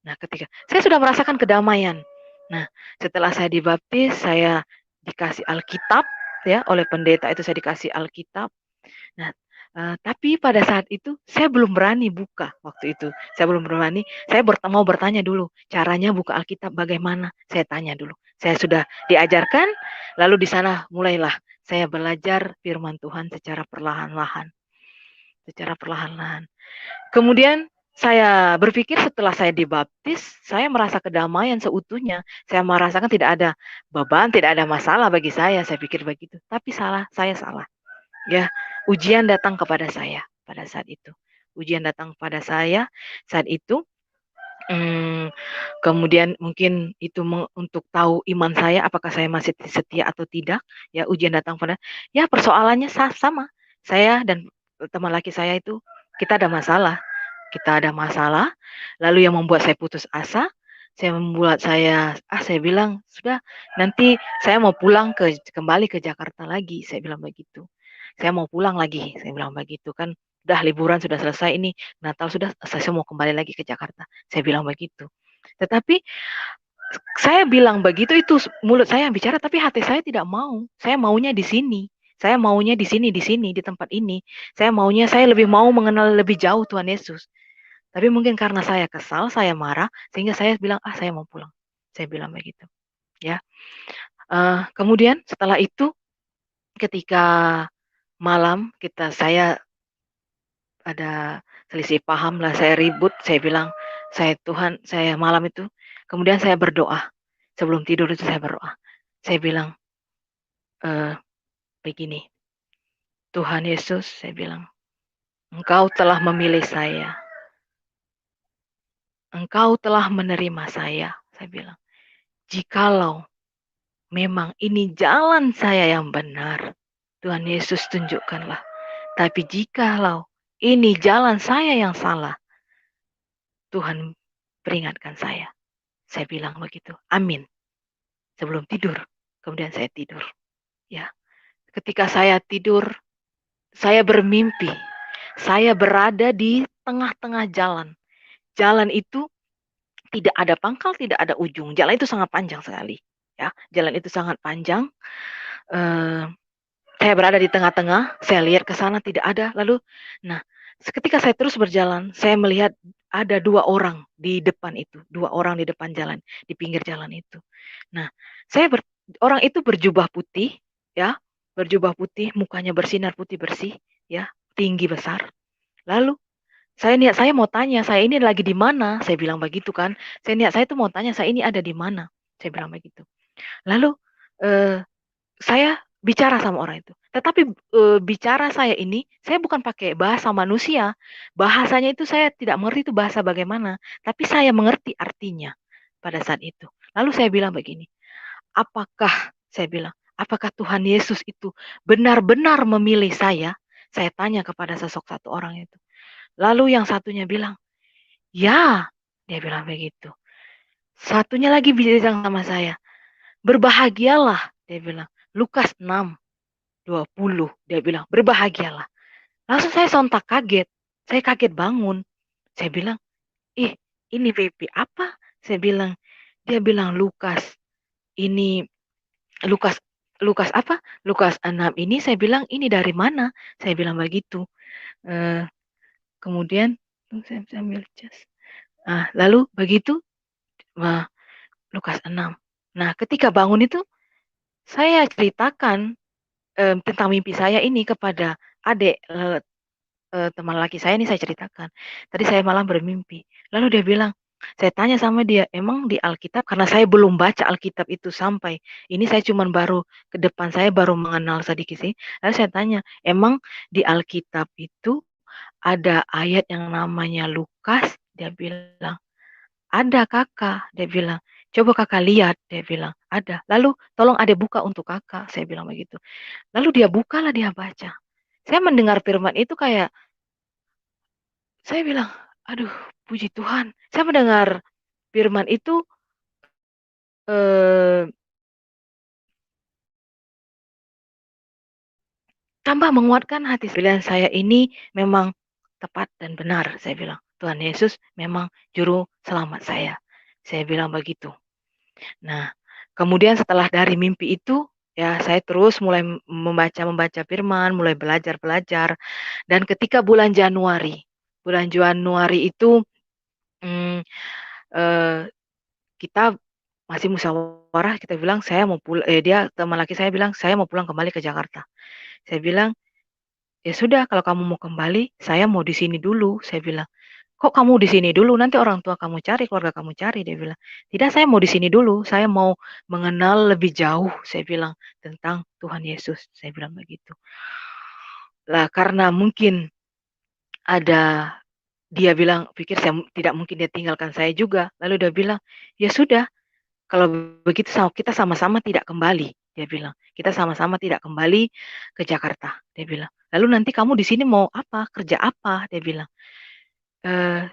Nah, ketika saya sudah merasakan kedamaian. Nah, setelah saya dibaptis, saya dikasih Alkitab, ya, oleh pendeta itu saya dikasih Alkitab. Nah, tapi pada saat itu saya belum berani buka waktu itu. Saya belum berani. Saya mau bertanya dulu, caranya buka Alkitab bagaimana? Saya tanya dulu. Saya sudah diajarkan, lalu di sana mulailah saya belajar firman Tuhan secara perlahan-lahan. Secara perlahan-lahan. Kemudian saya berpikir setelah saya dibaptis, saya merasa kedamaian seutuhnya. Saya merasakan tidak ada beban, tidak ada masalah bagi saya. Saya pikir begitu. Tapi saya salah. Ya, ujian datang kepada saya pada saat itu. Ujian datang kepada saya saat itu. Kemudian mungkin itu untuk tahu iman saya, apakah saya masih setia atau tidak. Ya, ujian datang pada. Ya, persoalannya sama. Saya dan teman laki saya itu kita ada masalah. Kita ada masalah. Lalu yang membuat saya putus asa, saya bilang sudah nanti saya mau pulang kembali ke Jakarta lagi. Saya bilang begitu. Saya mau pulang lagi. Saya bilang begitu kan. Udah liburan sudah selesai ini, Natal sudah, saya mau kembali lagi ke Jakarta. Saya bilang begitu. Tetapi saya bilang begitu itu mulut saya yang bicara, tapi hati saya tidak mau. Saya maunya di sini. Saya maunya di sini, di tempat ini. Saya lebih mau mengenal lebih jauh Tuhan Yesus. Tapi mungkin karena saya kesal, saya marah, sehingga saya bilang, saya mau pulang. Saya bilang begitu. Ya. Kemudian setelah itu, ketika malam saya ada selisih paham lah, saya ribut, saya bilang, Tuhan, saya malam itu, kemudian saya berdoa. Sebelum tidur itu saya berdoa. Saya bilang, begini, Tuhan Yesus, saya bilang, Engkau telah memilih saya. Engkau telah menerima saya bilang. Jikalau memang ini jalan saya yang benar, Tuhan Yesus tunjukkanlah. Tapi jikalau ini jalan saya yang salah, Tuhan peringatkan saya. Saya bilang begitu. Amin. Sebelum tidur. Kemudian saya tidur. Ya. Ketika saya tidur, saya bermimpi. Saya berada di tengah-tengah jalan. Jalan itu tidak ada pangkal, tidak ada ujung. Jalan itu sangat panjang sekali. Ya, jalan itu sangat panjang. Saya berada di tengah-tengah, saya lihat ke sana tidak ada. Lalu, ketika saya terus berjalan, saya melihat ada 2 orang di depan itu, 2 orang di depan jalan, di pinggir jalan itu. Nah, orang itu berjubah putih, ya, berjubah putih, mukanya bersinar putih bersih, ya, tinggi besar. Lalu saya mau tanya, saya ini lagi di mana? Saya bilang begitu kan. Saya tuh mau tanya, saya ini ada di mana? Saya bilang begitu. Lalu saya bicara sama orang itu. Tetapi bicara saya ini, saya bukan pakai bahasa manusia. Bahasanya itu saya tidak mengerti itu bahasa bagaimana. Tapi saya mengerti artinya pada saat itu. Lalu saya bilang begini, apakah Tuhan Yesus itu benar-benar memilih saya? Saya tanya kepada satu orang itu. Lalu yang satunya bilang, ya, dia bilang begitu. Satunya lagi bilang sama saya, berbahagialah, dia bilang. Lukas 6:20, dia bilang, berbahagialah. Langsung saya sontak kaget. Saya kaget bangun. Saya bilang, ini PP apa? Dia bilang Lukas. Ini Lukas apa? Lukas 6 ini. Saya bilang, ini dari mana? Saya bilang begitu. Kemudian, saya ambil jas. Lalu begitu, Lukas 6. Nah, ketika bangun itu, saya ceritakan tentang mimpi saya ini kepada adik teman laki saya ini, saya ceritakan. Tadi saya malam bermimpi. Lalu dia bilang, saya tanya sama dia, emang di Alkitab, karena saya belum baca Alkitab itu sampai, ini saya cuma baru, ke depan saya baru mengenal sedikit sih. Lalu saya tanya, emang di Alkitab itu ada ayat yang namanya Lukas? Dia bilang, ada kakak. Dia bilang, coba kakak lihat. Dia bilang, ada. Lalu tolong adek buka untuk kakak. Saya bilang begitu. Lalu dia bukalah, dia baca. Saya mendengar firman itu kayak, saya bilang, aduh, puji Tuhan. Saya mendengar firman itu eh, tambah menguatkan hati. Pilihan saya ini memang tepat dan benar, saya bilang. Tuhan Yesus memang juru selamat saya. Saya bilang begitu. Nah, kemudian setelah dari mimpi itu, ya saya terus mulai membaca firman, mulai belajar. Dan ketika bulan Januari itu hmm, eh, kita masih musyawarah, kita bilang saya mau pulang, dia teman laki saya bilang saya mau pulang kembali ke Jakarta. Saya bilang, ya sudah kalau kamu mau kembali, saya mau di sini dulu. Saya bilang, kok kamu di sini dulu? Nanti orang tua kamu cari, keluarga kamu cari. Dia bilang, tidak, saya mau di sini dulu. Saya mau mengenal lebih jauh. Saya bilang tentang Tuhan Yesus. Saya bilang begitu. Lah karena mungkin ada dia bilang, pikir saya tidak mungkin dia tinggalkan saya juga. Lalu dia bilang, ya sudah, kalau begitu kita sama-sama tidak kembali. Dia bilang, kita sama-sama tidak kembali ke Jakarta. Dia bilang, lalu nanti kamu di sini mau apa? Kerja apa? Dia bilang,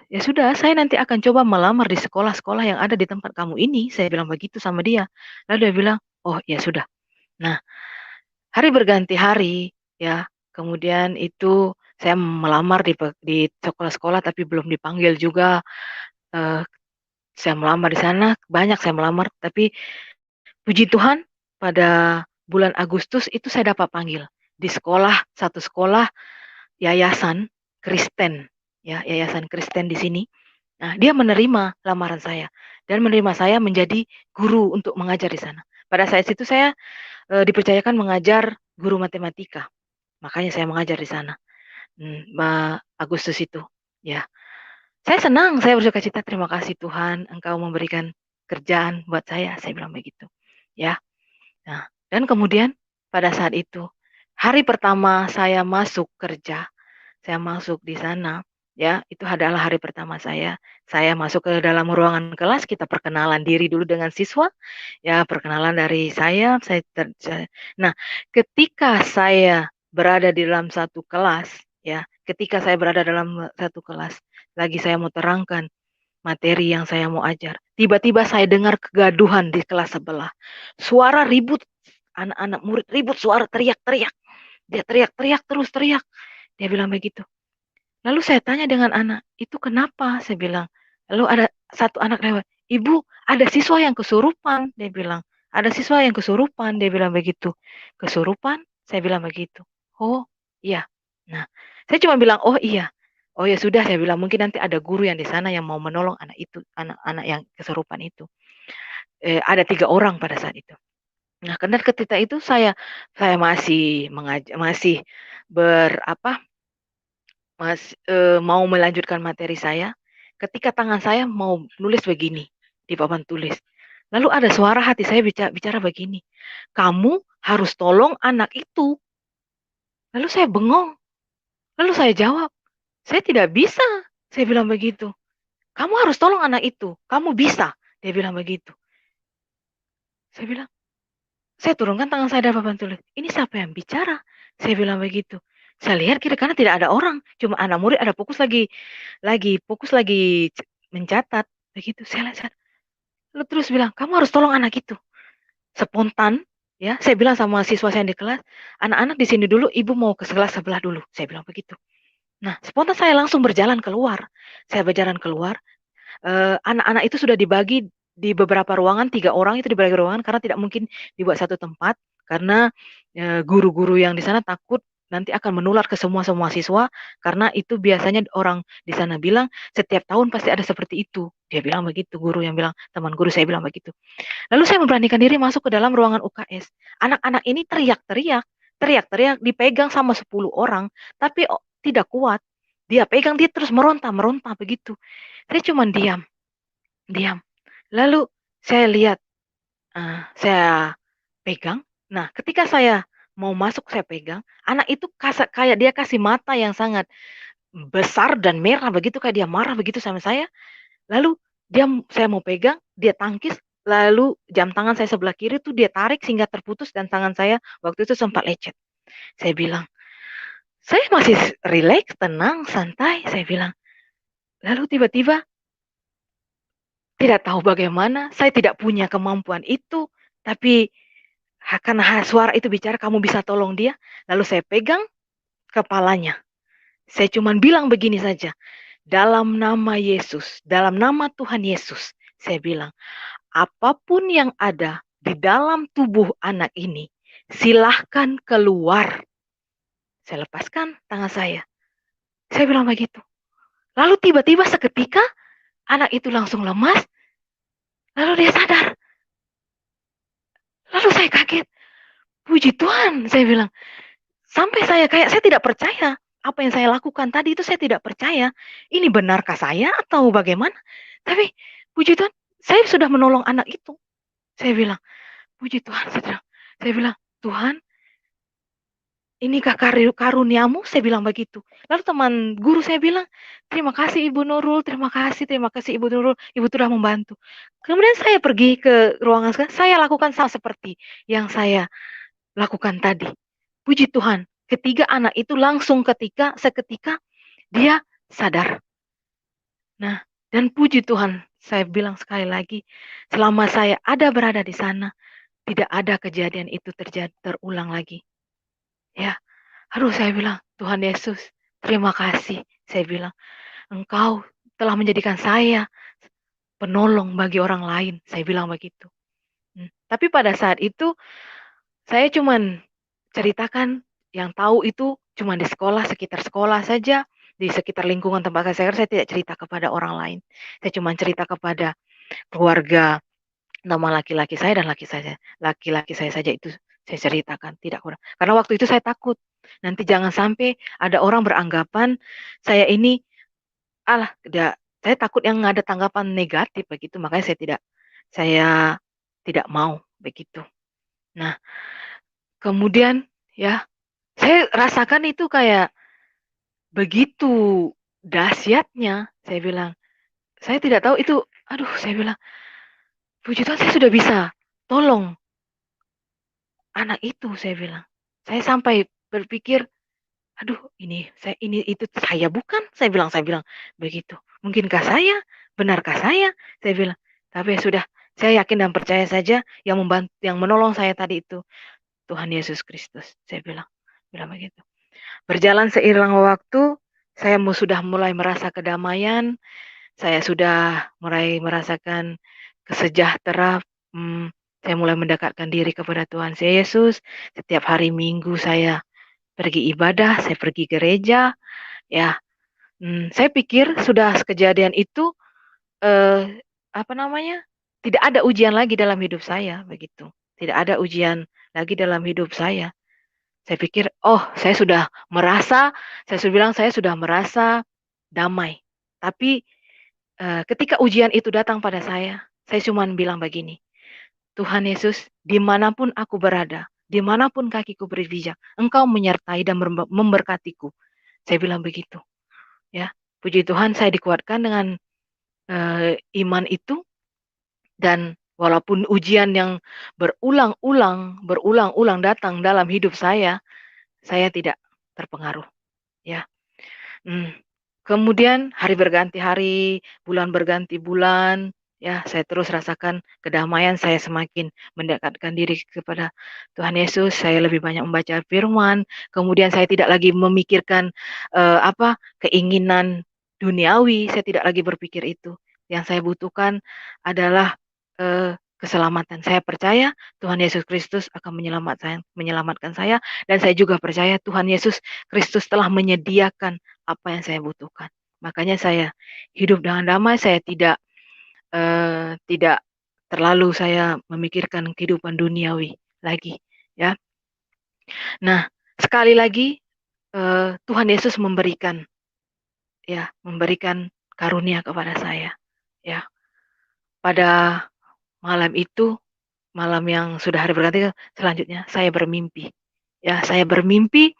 ya sudah, saya nanti akan coba melamar di sekolah-sekolah yang ada di tempat kamu ini. Saya bilang begitu sama dia. Lalu dia bilang, oh ya sudah. Nah, hari berganti hari, ya. Kemudian itu saya melamar di sekolah-sekolah tapi belum dipanggil juga. Eh, saya melamar di sana, banyak saya melamar, tapi puji Tuhan pada bulan Agustus itu saya dapat panggil di satu sekolah yayasan Kristen, ya yayasan Kristen di sini. Nah, dia menerima lamaran saya dan menerima saya menjadi guru untuk mengajar di sana. Pada saat itu saya dipercayakan mengajar guru matematika, makanya saya mengajar di sana. Agustus itu, ya. Saya senang, saya bersuka cita, terima kasih Tuhan, Engkau memberikan kerjaan buat saya bilang begitu, ya. Nah, dan kemudian pada saat itu, hari pertama saya masuk kerja, saya masuk di sana, ya, itu adalah hari pertama saya. Saya masuk ke dalam ruangan kelas, kita perkenalan diri dulu dengan siswa, ya, perkenalan dari nah, ketika saya berada di dalam satu kelas, ya, ketika saya berada dalam satu kelas, lagi saya mau terangkan materi yang saya mau ajar. Tiba-tiba saya dengar kegaduhan di kelas sebelah. Suara ribut, anak-anak murid ribut, suara teriak-teriak. Dia teriak-teriak, terus teriak. Dia bilang begitu. Lalu saya tanya dengan anak, itu kenapa? Saya bilang. Lalu ada satu anak lewat. Ibu, ada siswa yang kesurupan. Dia bilang. Ada siswa yang kesurupan. Dia bilang begitu. Kesurupan? Saya bilang begitu. Oh, iya. Nah, saya cuma bilang, oh iya. Oh ya sudah, saya bilang mungkin nanti ada guru yang di sana yang mau menolong anak itu, anak-anak yang kesurupan itu. Ada 3 orang pada saat itu. Nah, karena ketika itu saya masih masih berapa, mau melanjutkan materi saya. Ketika tangan saya mau nulis begini di papan tulis, lalu ada suara hati saya bicara begini, kamu harus tolong anak itu. Lalu saya bengong. Lalu saya jawab, saya tidak bisa. Saya bilang begitu. Kamu harus tolong anak itu. Kamu bisa. Dia bilang begitu. Saya bilang, saya turunkan tangan saya dari papan tulis. Ini siapa yang bicara? Saya bilang begitu. Saya lihat kiri kanan tidak ada orang. Cuma anak murid ada fokus lagi mencatat. Begitu. Saya lihat. Lalu terus bilang, kamu harus tolong anak itu. Spontan. Ya, saya bilang sama siswa saya di kelas, anak-anak di sini dulu, ibu mau ke kelas sebelah dulu. Saya bilang begitu. Nah, spontan saya langsung berjalan keluar. Saya berjalan keluar. Anak-anak itu sudah dibagi di beberapa ruangan, 3 orang itu dibagi ruangan karena tidak mungkin dibuat satu tempat karena guru-guru yang di sana takut nanti akan menular ke semua siswa karena itu biasanya orang di sana bilang setiap tahun pasti ada seperti itu. Dia bilang begitu, guru yang bilang, teman guru saya bilang begitu. Lalu saya memberanikan diri masuk ke dalam ruangan UKS. Anak-anak ini teriak-teriak dipegang sama 10 orang, tapi tidak kuat. Dia pegang, dia terus meronta begitu. Saya cuma diam. Lalu saya lihat, saya pegang. Nah, ketika saya mau masuk, saya pegang. Anak itu kayak dia kasih mata yang sangat besar dan merah begitu, kayak dia marah begitu sama saya. Lalu saya mau pegang, dia tangkis. Lalu jam tangan saya sebelah kiri tuh dia tarik sehingga terputus dan tangan saya waktu itu sempat lecet. Saya bilang, saya masih rileks, tenang, santai. Saya bilang. Lalu tiba-tiba tidak tahu bagaimana, saya tidak punya kemampuan itu, tapi karena suara itu bicara, "Kamu bisa tolong dia." Lalu saya pegang kepalanya. Saya cuma bilang begini saja, "Dalam nama Yesus, dalam nama Tuhan Yesus," saya bilang, "apapun yang ada di dalam tubuh anak ini, silahkan keluar." Saya lepaskan tangan saya. Saya bilang begitu. Lalu tiba-tiba seketika anak itu langsung lemas, lalu dia sadar. Lalu saya kaget. Puji Tuhan, saya bilang. Sampai saya tidak percaya. Apa yang saya lakukan tadi itu saya tidak percaya. Ini benarkah saya atau bagaimana? Tapi puji Tuhan, saya sudah menolong anak itu. Saya bilang, puji Tuhan, saya bilang, Tuhan, inikah karuniamu? Saya bilang begitu. Lalu teman guru saya bilang, terima kasih Ibu Nurul, terima kasih Ibu Nurul, Ibu sudah membantu. Kemudian saya pergi ke ruangan saya lakukan sama seperti yang saya lakukan tadi. Puji Tuhan, ketiga anak itu langsung seketika dia sadar. Nah, dan puji Tuhan, saya bilang sekali lagi, selama saya berada di sana, tidak ada kejadian itu terulang lagi. Ya, aduh saya bilang, Tuhan Yesus, terima kasih. Saya bilang, Engkau telah menjadikan saya penolong bagi orang lain. Saya bilang begitu. Tapi pada saat itu, saya cuman ceritakan yang tahu itu cuma di sekitar sekolah saja, di sekitar lingkungan tempat saya tidak cerita kepada orang lain. Saya cuma cerita kepada keluarga, nama laki-laki saya dan laki-laki saya saja itu saya ceritakan, tidak kurang. Karena waktu itu saya takut, nanti jangan sampai ada orang beranggapan saya ini, saya takut yang ada tanggapan negatif begitu, makanya saya tidak mau begitu. Nah, kemudian ya, saya rasakan itu kayak begitu dahsyatnya, saya bilang. Saya tidak tahu itu, aduh saya bilang, puji Tuhan saya sudah bisa tolong anak itu, saya bilang. Saya sampai berpikir, aduh ini itu saya bukan, saya bilang begitu. Mungkinkah saya? Benarkah saya? Saya bilang. Tapi sudah, saya yakin dan percaya saja yang menolong saya tadi itu Tuhan Yesus Kristus, saya bilang begitu. Berjalan seiring waktu, saya sudah mulai merasa kedamaian, saya sudah mulai merasakan kesejahtera. Saya mulai mendekatkan diri kepada Tuhan Yesus. Setiap hari Minggu saya pergi ibadah, saya pergi gereja. Ya, saya pikir sudah kejadian itu tidak ada ujian lagi dalam hidup saya begitu. Tidak ada ujian lagi dalam hidup saya. Saya pikir, saya sudah merasa damai. Tapi ketika ujian itu datang pada saya cuma bilang begini, Tuhan Yesus, dimanapun aku berada, dimanapun kakiku berpijak, Engkau menyertai dan memberkatiku. Saya bilang begitu. Ya, puji Tuhan saya dikuatkan dengan iman itu, dan walaupun ujian yang berulang-ulang datang dalam hidup saya tidak terpengaruh. Ya. Kemudian hari berganti hari, bulan berganti bulan, ya saya terus rasakan kedamaian, saya semakin mendekatkan diri kepada Tuhan Yesus, saya lebih banyak membaca firman, kemudian saya tidak lagi memikirkan keinginan duniawi, saya tidak lagi berpikir itu. Yang saya butuhkan adalah keselamatan. Saya percaya Tuhan Yesus Kristus akan menyelamatkan saya, dan saya juga percaya Tuhan Yesus Kristus telah menyediakan apa yang saya butuhkan. Makanya saya hidup dengan damai, saya tidak terlalu saya memikirkan kehidupan duniawi lagi, ya. Nah, sekali lagi Tuhan Yesus memberikan karunia kepada saya, ya. Pada malam itu, malam yang sudah hari berganti, selanjutnya saya bermimpi. Ya, saya bermimpi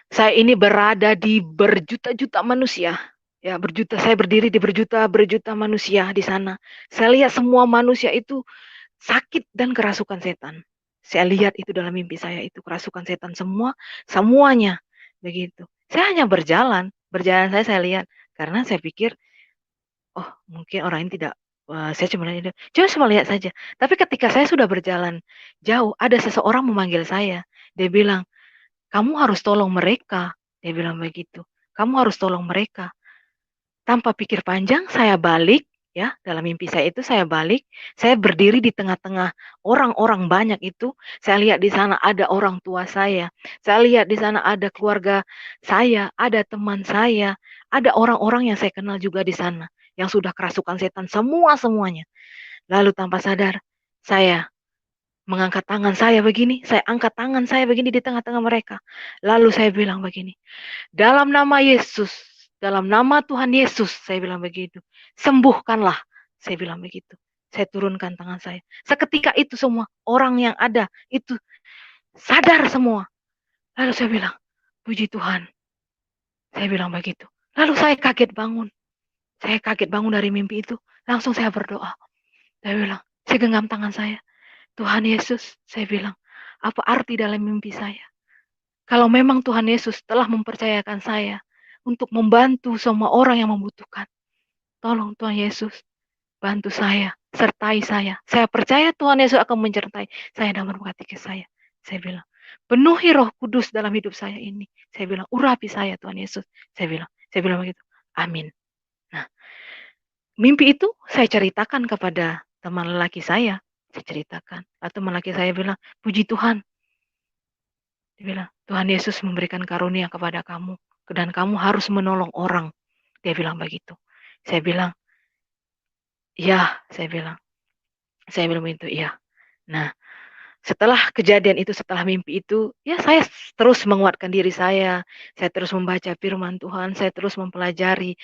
saya ini berada di berjuta-juta manusia. Ya, saya berdiri di berjuta manusia di sana. Saya lihat semua manusia itu sakit dan kerasukan setan. Saya lihat itu dalam mimpi saya, itu kerasukan setan semuanya begitu. Saya hanya berjalan saya lihat, karena saya pikir, mungkin orang ini tidak saya cuma nanya dia, "Coba lihat saja." Tapi ketika saya sudah berjalan jauh, ada seseorang memanggil saya. Dia bilang, "Kamu harus tolong mereka." Dia bilang begitu. "Kamu harus tolong mereka." Tanpa pikir panjang, saya balik, ya, dalam mimpi saya itu saya balik, saya berdiri di tengah-tengah orang-orang banyak itu, saya lihat di sana ada orang tua saya lihat di sana ada keluarga saya, ada teman saya, ada orang-orang yang saya kenal juga di sana, yang sudah kerasukan setan semuanya. Lalu tanpa sadar, saya mengangkat tangan saya begini, saya angkat tangan saya begini di tengah-tengah mereka. Lalu saya bilang begini, dalam nama Yesus, dalam nama Tuhan Yesus, saya bilang begitu. Sembuhkanlah, saya bilang begitu. Saya turunkan tangan saya. Seketika itu semua orang yang ada itu sadar semua. Lalu saya bilang, puji Tuhan. Saya bilang begitu. Lalu saya kaget bangun. Saya kaget bangun dari mimpi itu. Langsung saya berdoa. Saya bilang, saya genggam tangan saya. Tuhan Yesus, saya bilang, apa arti dalam mimpi saya? Kalau memang Tuhan Yesus telah mempercayakan saya untuk membantu semua orang yang membutuhkan, tolong Tuhan Yesus, bantu saya, sertai saya. Saya percaya Tuhan Yesus akan menyertai saya dan memberkati ke saya. Saya bilang, penuhi Roh Kudus dalam hidup saya ini. Saya bilang, urapi saya Tuhan Yesus. Saya bilang begitu. Amin. Nah, mimpi itu saya ceritakan kepada teman lelaki saya. Saya ceritakan. Atau teman lelaki saya bilang, puji Tuhan. Dia bilang, Tuhan Yesus memberikan karunia kepada kamu. Dan kamu harus menolong orang. Dia bilang begitu. Saya bilang, iya, saya bilang. Saya bilang begitu, iya. Nah, setelah kejadian itu, setelah mimpi itu, ya saya terus menguatkan diri saya terus membaca firman Tuhan, saya terus mempelajari,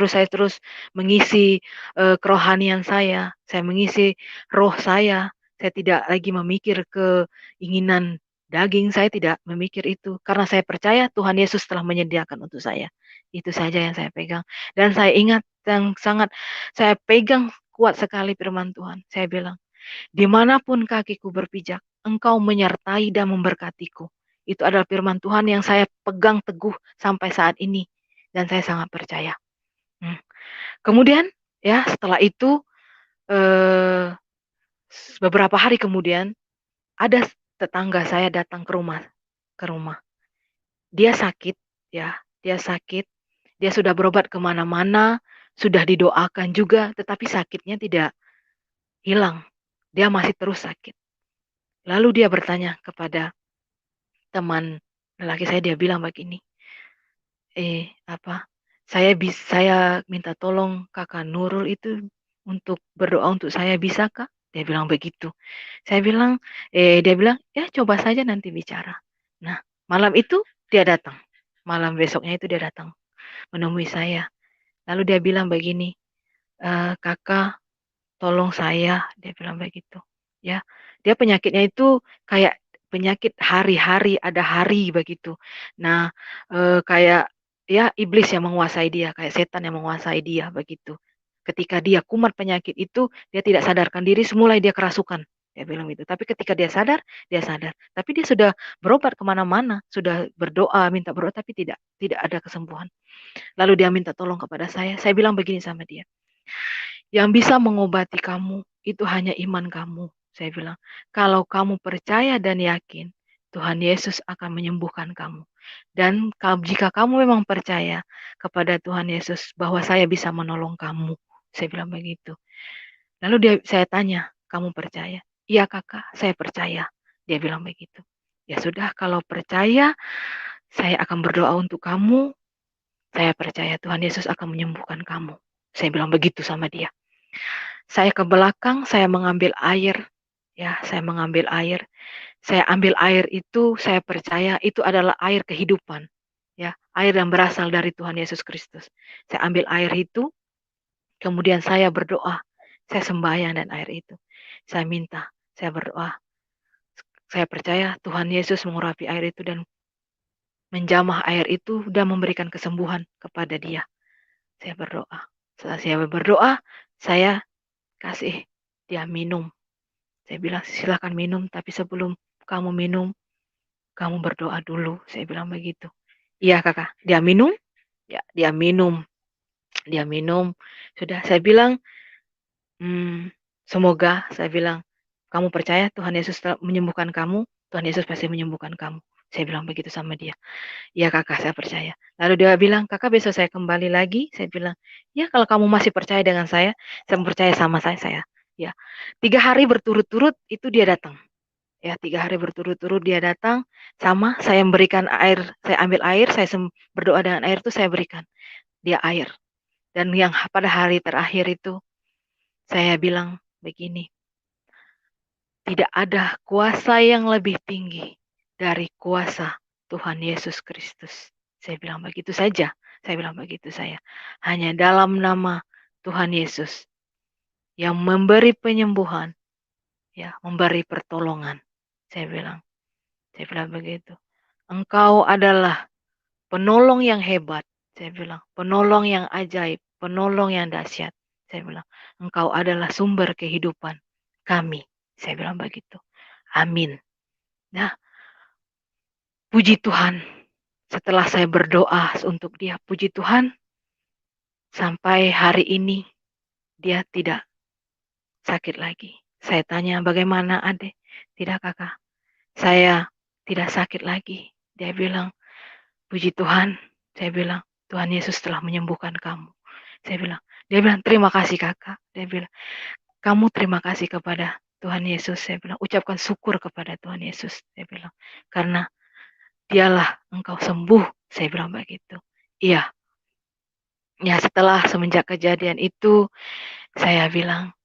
saya terus mengisi kerohanian saya mengisi roh saya tidak lagi memikir keinginan daging, saya tidak memikir itu, karena saya percaya Tuhan Yesus telah menyediakan untuk saya. Itu saja yang saya pegang. Dan saya ingat yang sangat saya pegang kuat sekali firman Tuhan. Saya bilang, dimanapun kakiku berpijak, Engkau menyertai dan memberkatiku. Itu adalah firman Tuhan yang saya pegang teguh sampai saat ini. Dan saya sangat percaya. Kemudian, ya setelah itu, beberapa hari kemudian, ada tetangga saya datang ke rumah. Dia sakit, ya, dia sakit. Dia sudah berobat kemana-mana, sudah didoakan juga, tetapi sakitnya tidak hilang. Dia masih terus sakit. Lalu dia bertanya kepada teman lelaki saya, dia bilang begini, saya minta tolong Kakak Nurul itu untuk berdoa untuk saya, bisakah? Dia bilang begitu. Dia bilang, ya coba saja nanti bicara. Nah, malam itu dia datang. Malam besoknya itu dia datang menemui saya. Lalu dia bilang begini, Kakak tolong saya, dia bilang begitu. Ya, dia penyakitnya itu kayak penyakit hari-hari, ada hari begitu. Nah, kayak ya iblis yang menguasai dia, kayak setan yang menguasai dia begitu. Ketika dia kumat penyakit itu, dia tidak sadarkan diri, semulai dia kerasukan. Dia bilang gitu. Tapi ketika dia sadar, dia sadar. Tapi dia sudah berobat kemana-mana, sudah berdoa, minta berdoa, tapi tidak ada kesembuhan. Lalu dia minta tolong kepada saya. Saya bilang begini sama dia, yang bisa mengobati kamu itu hanya iman kamu. Saya bilang, kalau kamu percaya dan yakin, Tuhan Yesus akan menyembuhkan kamu. Dan jika kamu memang percaya kepada Tuhan Yesus bahwa saya bisa menolong kamu, saya bilang begitu. Lalu saya tanya, kamu percaya? Iya kakak, saya percaya. Dia bilang begitu. Ya sudah, kalau percaya, saya akan berdoa untuk kamu. Saya percaya Tuhan Yesus akan menyembuhkan kamu. Saya bilang begitu sama dia. Saya ke belakang, saya mengambil air. Ya, saya mengambil air. Saya ambil air itu, saya percaya itu adalah air kehidupan. Ya, air yang berasal dari Tuhan Yesus Kristus. Saya ambil air itu, kemudian saya berdoa. Saya sembahyang dan air itu. Saya minta, saya berdoa. Saya percaya Tuhan Yesus mengurapi air itu dan menjamah air itu dan memberikan kesembuhan kepada dia. Saya berdoa. Setelah saya berdoa, saya kasih dia minum. Saya bilang, silakan minum, tapi sebelum kamu minum, kamu berdoa dulu. Saya bilang begitu. Iya kakak, dia minum, ya dia minum. Dia minum. Sudah, saya bilang, Semoga, saya bilang, kamu percaya Tuhan Yesus telah menyembuhkan kamu, Tuhan Yesus pasti menyembuhkan kamu. Saya bilang begitu sama dia. "Ya kakak, saya percaya." Lalu dia bilang, "Kakak besok saya kembali lagi?" Saya bilang, "Ya kalau kamu masih percaya dengan saya percaya sama saya." Ya, 3 hari berturut-turut itu dia datang. Ya, 3 hari berturut-turut dia datang, sama saya memberikan air, saya ambil air, berdoa dengan air itu saya berikan dia air. Dan yang pada hari terakhir itu, saya bilang begini, "Tidak ada kuasa yang lebih tinggi dari kuasa Tuhan Yesus Kristus." Saya bilang begitu saja, saya bilang begitu saya. Hanya dalam nama Tuhan Yesus yang memberi penyembuhan, ya, memberi pertolongan. Saya bilang begitu. "Engkau adalah penolong yang hebat." Saya bilang, "Penolong yang ajaib, penolong yang dahsyat." Saya bilang, "Engkau adalah sumber kehidupan kami." Saya bilang begitu. Amin. Nah, puji Tuhan, setelah saya berdoa untuk dia, puji Tuhan, sampai hari ini dia tidak sakit lagi. Saya tanya, "Bagaimana Adik?" "Tidak kakak, saya tidak sakit lagi." Dia bilang, "Puji Tuhan." Saya bilang, "Tuhan Yesus telah menyembuhkan kamu." Dia bilang, "Terima kasih kakak." Dia bilang, "Kamu terima kasih kepada Tuhan Yesus." Saya bilang, "Ucapkan syukur kepada Tuhan Yesus." Saya bilang, "Karena dialah engkau sembuh." Saya bilang begitu. Iya, ya setelah semenjak kejadian itu, saya bilang,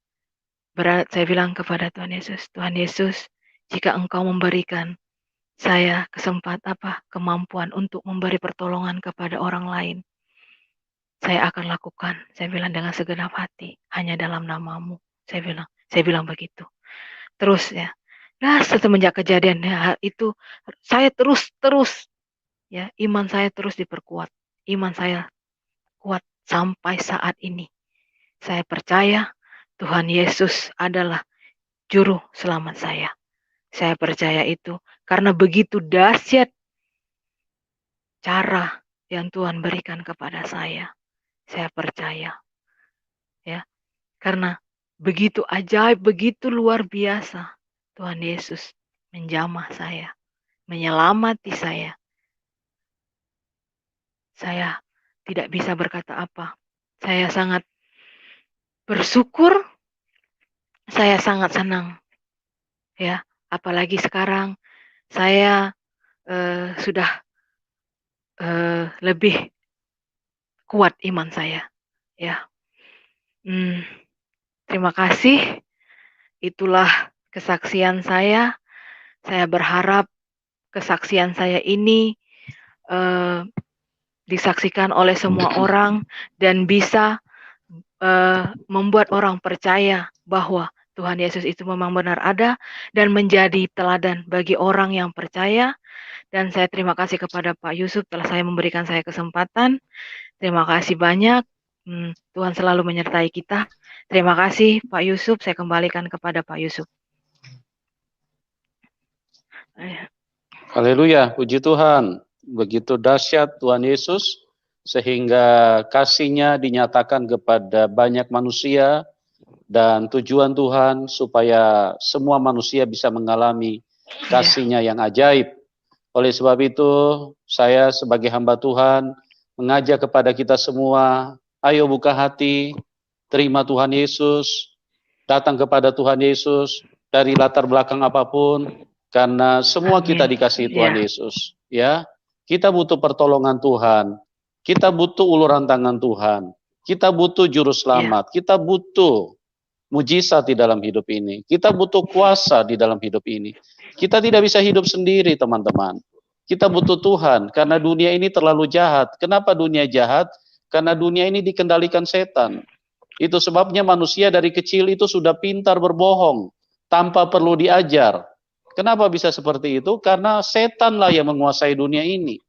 saya bilang kepada Tuhan Yesus, "Tuhan Yesus, jika engkau memberikan saya kemampuan untuk memberi pertolongan kepada orang lain, saya akan lakukan." Saya bilang dengan segenap hati, hanya dalam namamu. Saya bilang begitu. Terus ya, nah semenjak kejadian itu, saya terus ya, iman saya terus diperkuat. Iman saya kuat sampai saat ini. Saya percaya Tuhan Yesus adalah juru selamat saya. Saya percaya itu karena begitu dahsyat cara yang Tuhan berikan kepada saya. Saya percaya, ya, karena begitu ajaib, begitu luar biasa Tuhan Yesus menjamah saya, menyelamati saya. Saya tidak bisa berkata apa. Saya sangat bersyukur, saya sangat senang, ya. Apalagi sekarang saya sudah lebih kuat iman saya, ya. Terima kasih. Itulah kesaksian saya. Saya berharap kesaksian saya ini disaksikan oleh semua orang dan bisa membuat orang percaya bahwa Tuhan Yesus itu memang benar ada dan menjadi teladan bagi orang yang percaya. Dan saya terima kasih kepada Pak Yusuf telah memberikan saya kesempatan. Terima kasih banyak. Tuhan selalu menyertai kita. Terima kasih Pak Yusuf. Saya kembalikan kepada Pak Yusuf. Haleluya, puji Tuhan. Begitu dahsyat Tuhan Yesus, sehingga kasih-Nya dinyatakan kepada banyak manusia, dan tujuan Tuhan supaya semua manusia bisa mengalami kasih-Nya yang ajaib. Oleh sebab itu, saya sebagai hamba Tuhan mengajak kepada kita semua, ayo buka hati, terima Tuhan Yesus, datang kepada Tuhan Yesus dari latar belakang apapun, karena semua kita dikasihi Tuhan Yesus. Ya, kita butuh pertolongan Tuhan, kita butuh uluran tangan Tuhan, kita butuh juru selamat, kita butuh mujizat di dalam hidup ini. Kita butuh kuasa di dalam hidup ini. Kita tidak bisa hidup sendiri, teman-teman. Kita butuh Tuhan, karena dunia ini terlalu jahat. Kenapa dunia jahat? Karena dunia ini dikendalikan setan. Itu sebabnya manusia dari kecil itu sudah pintar berbohong, tanpa perlu diajar. Kenapa bisa seperti itu? Karena setanlah yang menguasai dunia ini.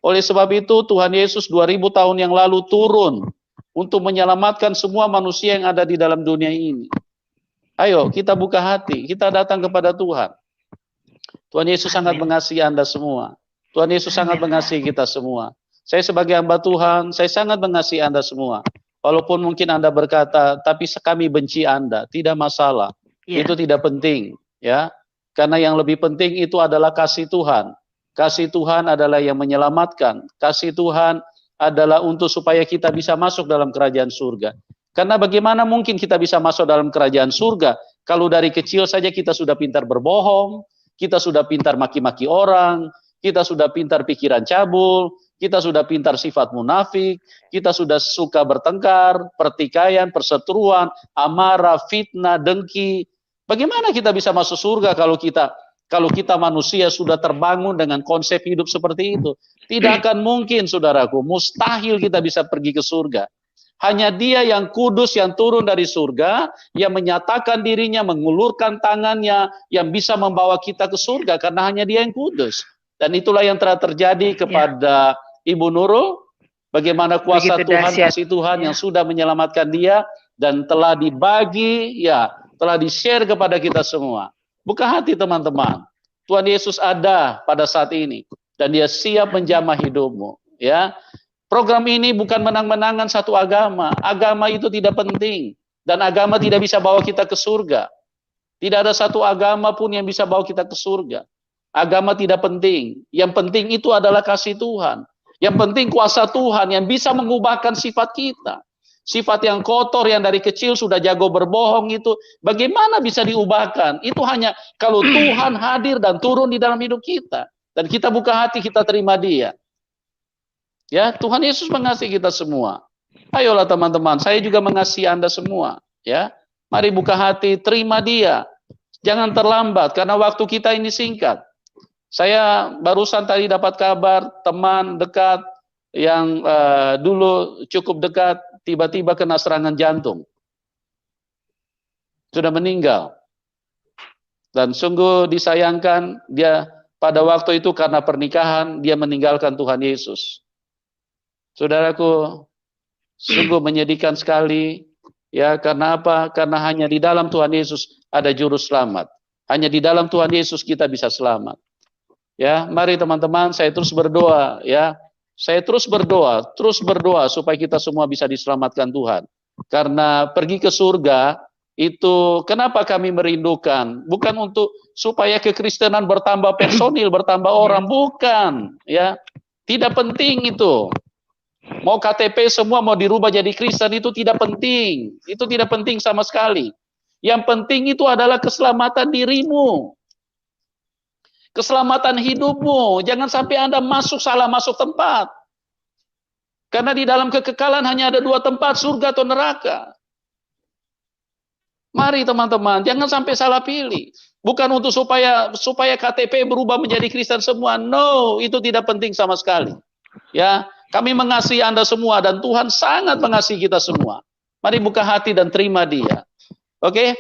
Oleh sebab itu, Tuhan Yesus 2000 tahun yang lalu turun untuk menyelamatkan semua manusia yang ada di dalam dunia ini. Ayo, kita buka hati, kita datang kepada Tuhan. Tuhan Yesus sangat mengasihi Anda semua. Tuhan Yesus sangat mengasihi kita semua. Saya sebagai hamba Tuhan, saya sangat mengasihi Anda semua. Walaupun mungkin Anda berkata, tapi kami benci Anda, tidak masalah. Iya. Itu tidak penting, ya. Karena yang lebih penting itu adalah kasih Tuhan. Kasih Tuhan adalah yang menyelamatkan. Kasih Tuhan adalah untuk supaya kita bisa masuk dalam kerajaan surga. Karena bagaimana mungkin kita bisa masuk dalam kerajaan surga kalau dari kecil saja kita sudah pintar berbohong, kita sudah pintar maki-maki orang, kita sudah pintar pikiran cabul, kita sudah pintar sifat munafik, kita sudah suka bertengkar, pertikaian, perseteruan, amarah, fitnah, dengki. Bagaimana kita bisa masuk surga kalau kita manusia sudah terbangun dengan konsep hidup seperti itu? Tidak akan mungkin, saudaraku, mustahil kita bisa pergi ke surga. Hanya Dia yang kudus, yang turun dari surga, yang menyatakan dirinya, mengulurkan tangannya, yang bisa membawa kita ke surga, karena hanya Dia yang kudus. Dan itulah yang telah terjadi kepada Ibu Nurul, bagaimana kuasa Tuhan, kasih Tuhan yang sudah menyelamatkan dia, dan telah dibagi, telah di-share kepada kita semua. Buka hati teman-teman, Tuhan Yesus ada pada saat ini, dan Dia siap menjamah hidupmu. Ya, program ini bukan menang-menangan satu agama. Agama itu tidak penting, dan agama tidak bisa bawa kita ke surga. Tidak ada satu agama pun yang bisa bawa kita ke surga. Agama tidak penting. Yang penting itu adalah kasih Tuhan. Yang penting kuasa Tuhan yang bisa mengubahkan sifat kita. Sifat yang kotor yang dari kecil sudah jago berbohong itu, bagaimana bisa diubahkan? Itu hanya kalau Tuhan hadir dan turun di dalam hidup kita. Dan kita buka hati, kita terima Dia. Ya, Tuhan Yesus mengasihi kita semua. Ayolah teman-teman, saya juga mengasihi Anda semua. Ya, mari buka hati, terima Dia. Jangan terlambat, karena waktu kita ini singkat. Saya barusan tadi dapat kabar teman dekat yang dulu cukup dekat, tiba-tiba kena serangan jantung. Sudah meninggal. Dan sungguh disayangkan, dia pada waktu itu karena pernikahan, dia meninggalkan Tuhan Yesus. Saudaraku, sungguh menyedihkan sekali. Ya, karena apa? Karena hanya di dalam Tuhan Yesus ada juru selamat. Hanya di dalam Tuhan Yesus kita bisa selamat. Ya, mari teman-teman, saya terus berdoa, ya. Saya terus berdoa supaya kita semua bisa diselamatkan Tuhan. Karena pergi ke surga itu kenapa kami merindukan? Bukan untuk supaya kekristenan bertambah personil, bertambah orang, bukan, ya. Tidak penting itu. Mau KTP semua mau dirubah jadi Kristen itu tidak penting. Itu tidak penting sama sekali. Yang penting itu adalah keselamatan dirimu. Keselamatan hidupmu. Jangan sampai Anda salah masuk tempat. Karena di dalam kekekalan hanya ada dua tempat, surga atau neraka. Mari teman-teman, jangan sampai salah pilih. Bukan untuk supaya KTP berubah menjadi Kristen semua. No, itu tidak penting sama sekali. Ya, kami mengasihi Anda semua dan Tuhan sangat mengasihi kita semua. Mari buka hati dan terima Dia. Oke?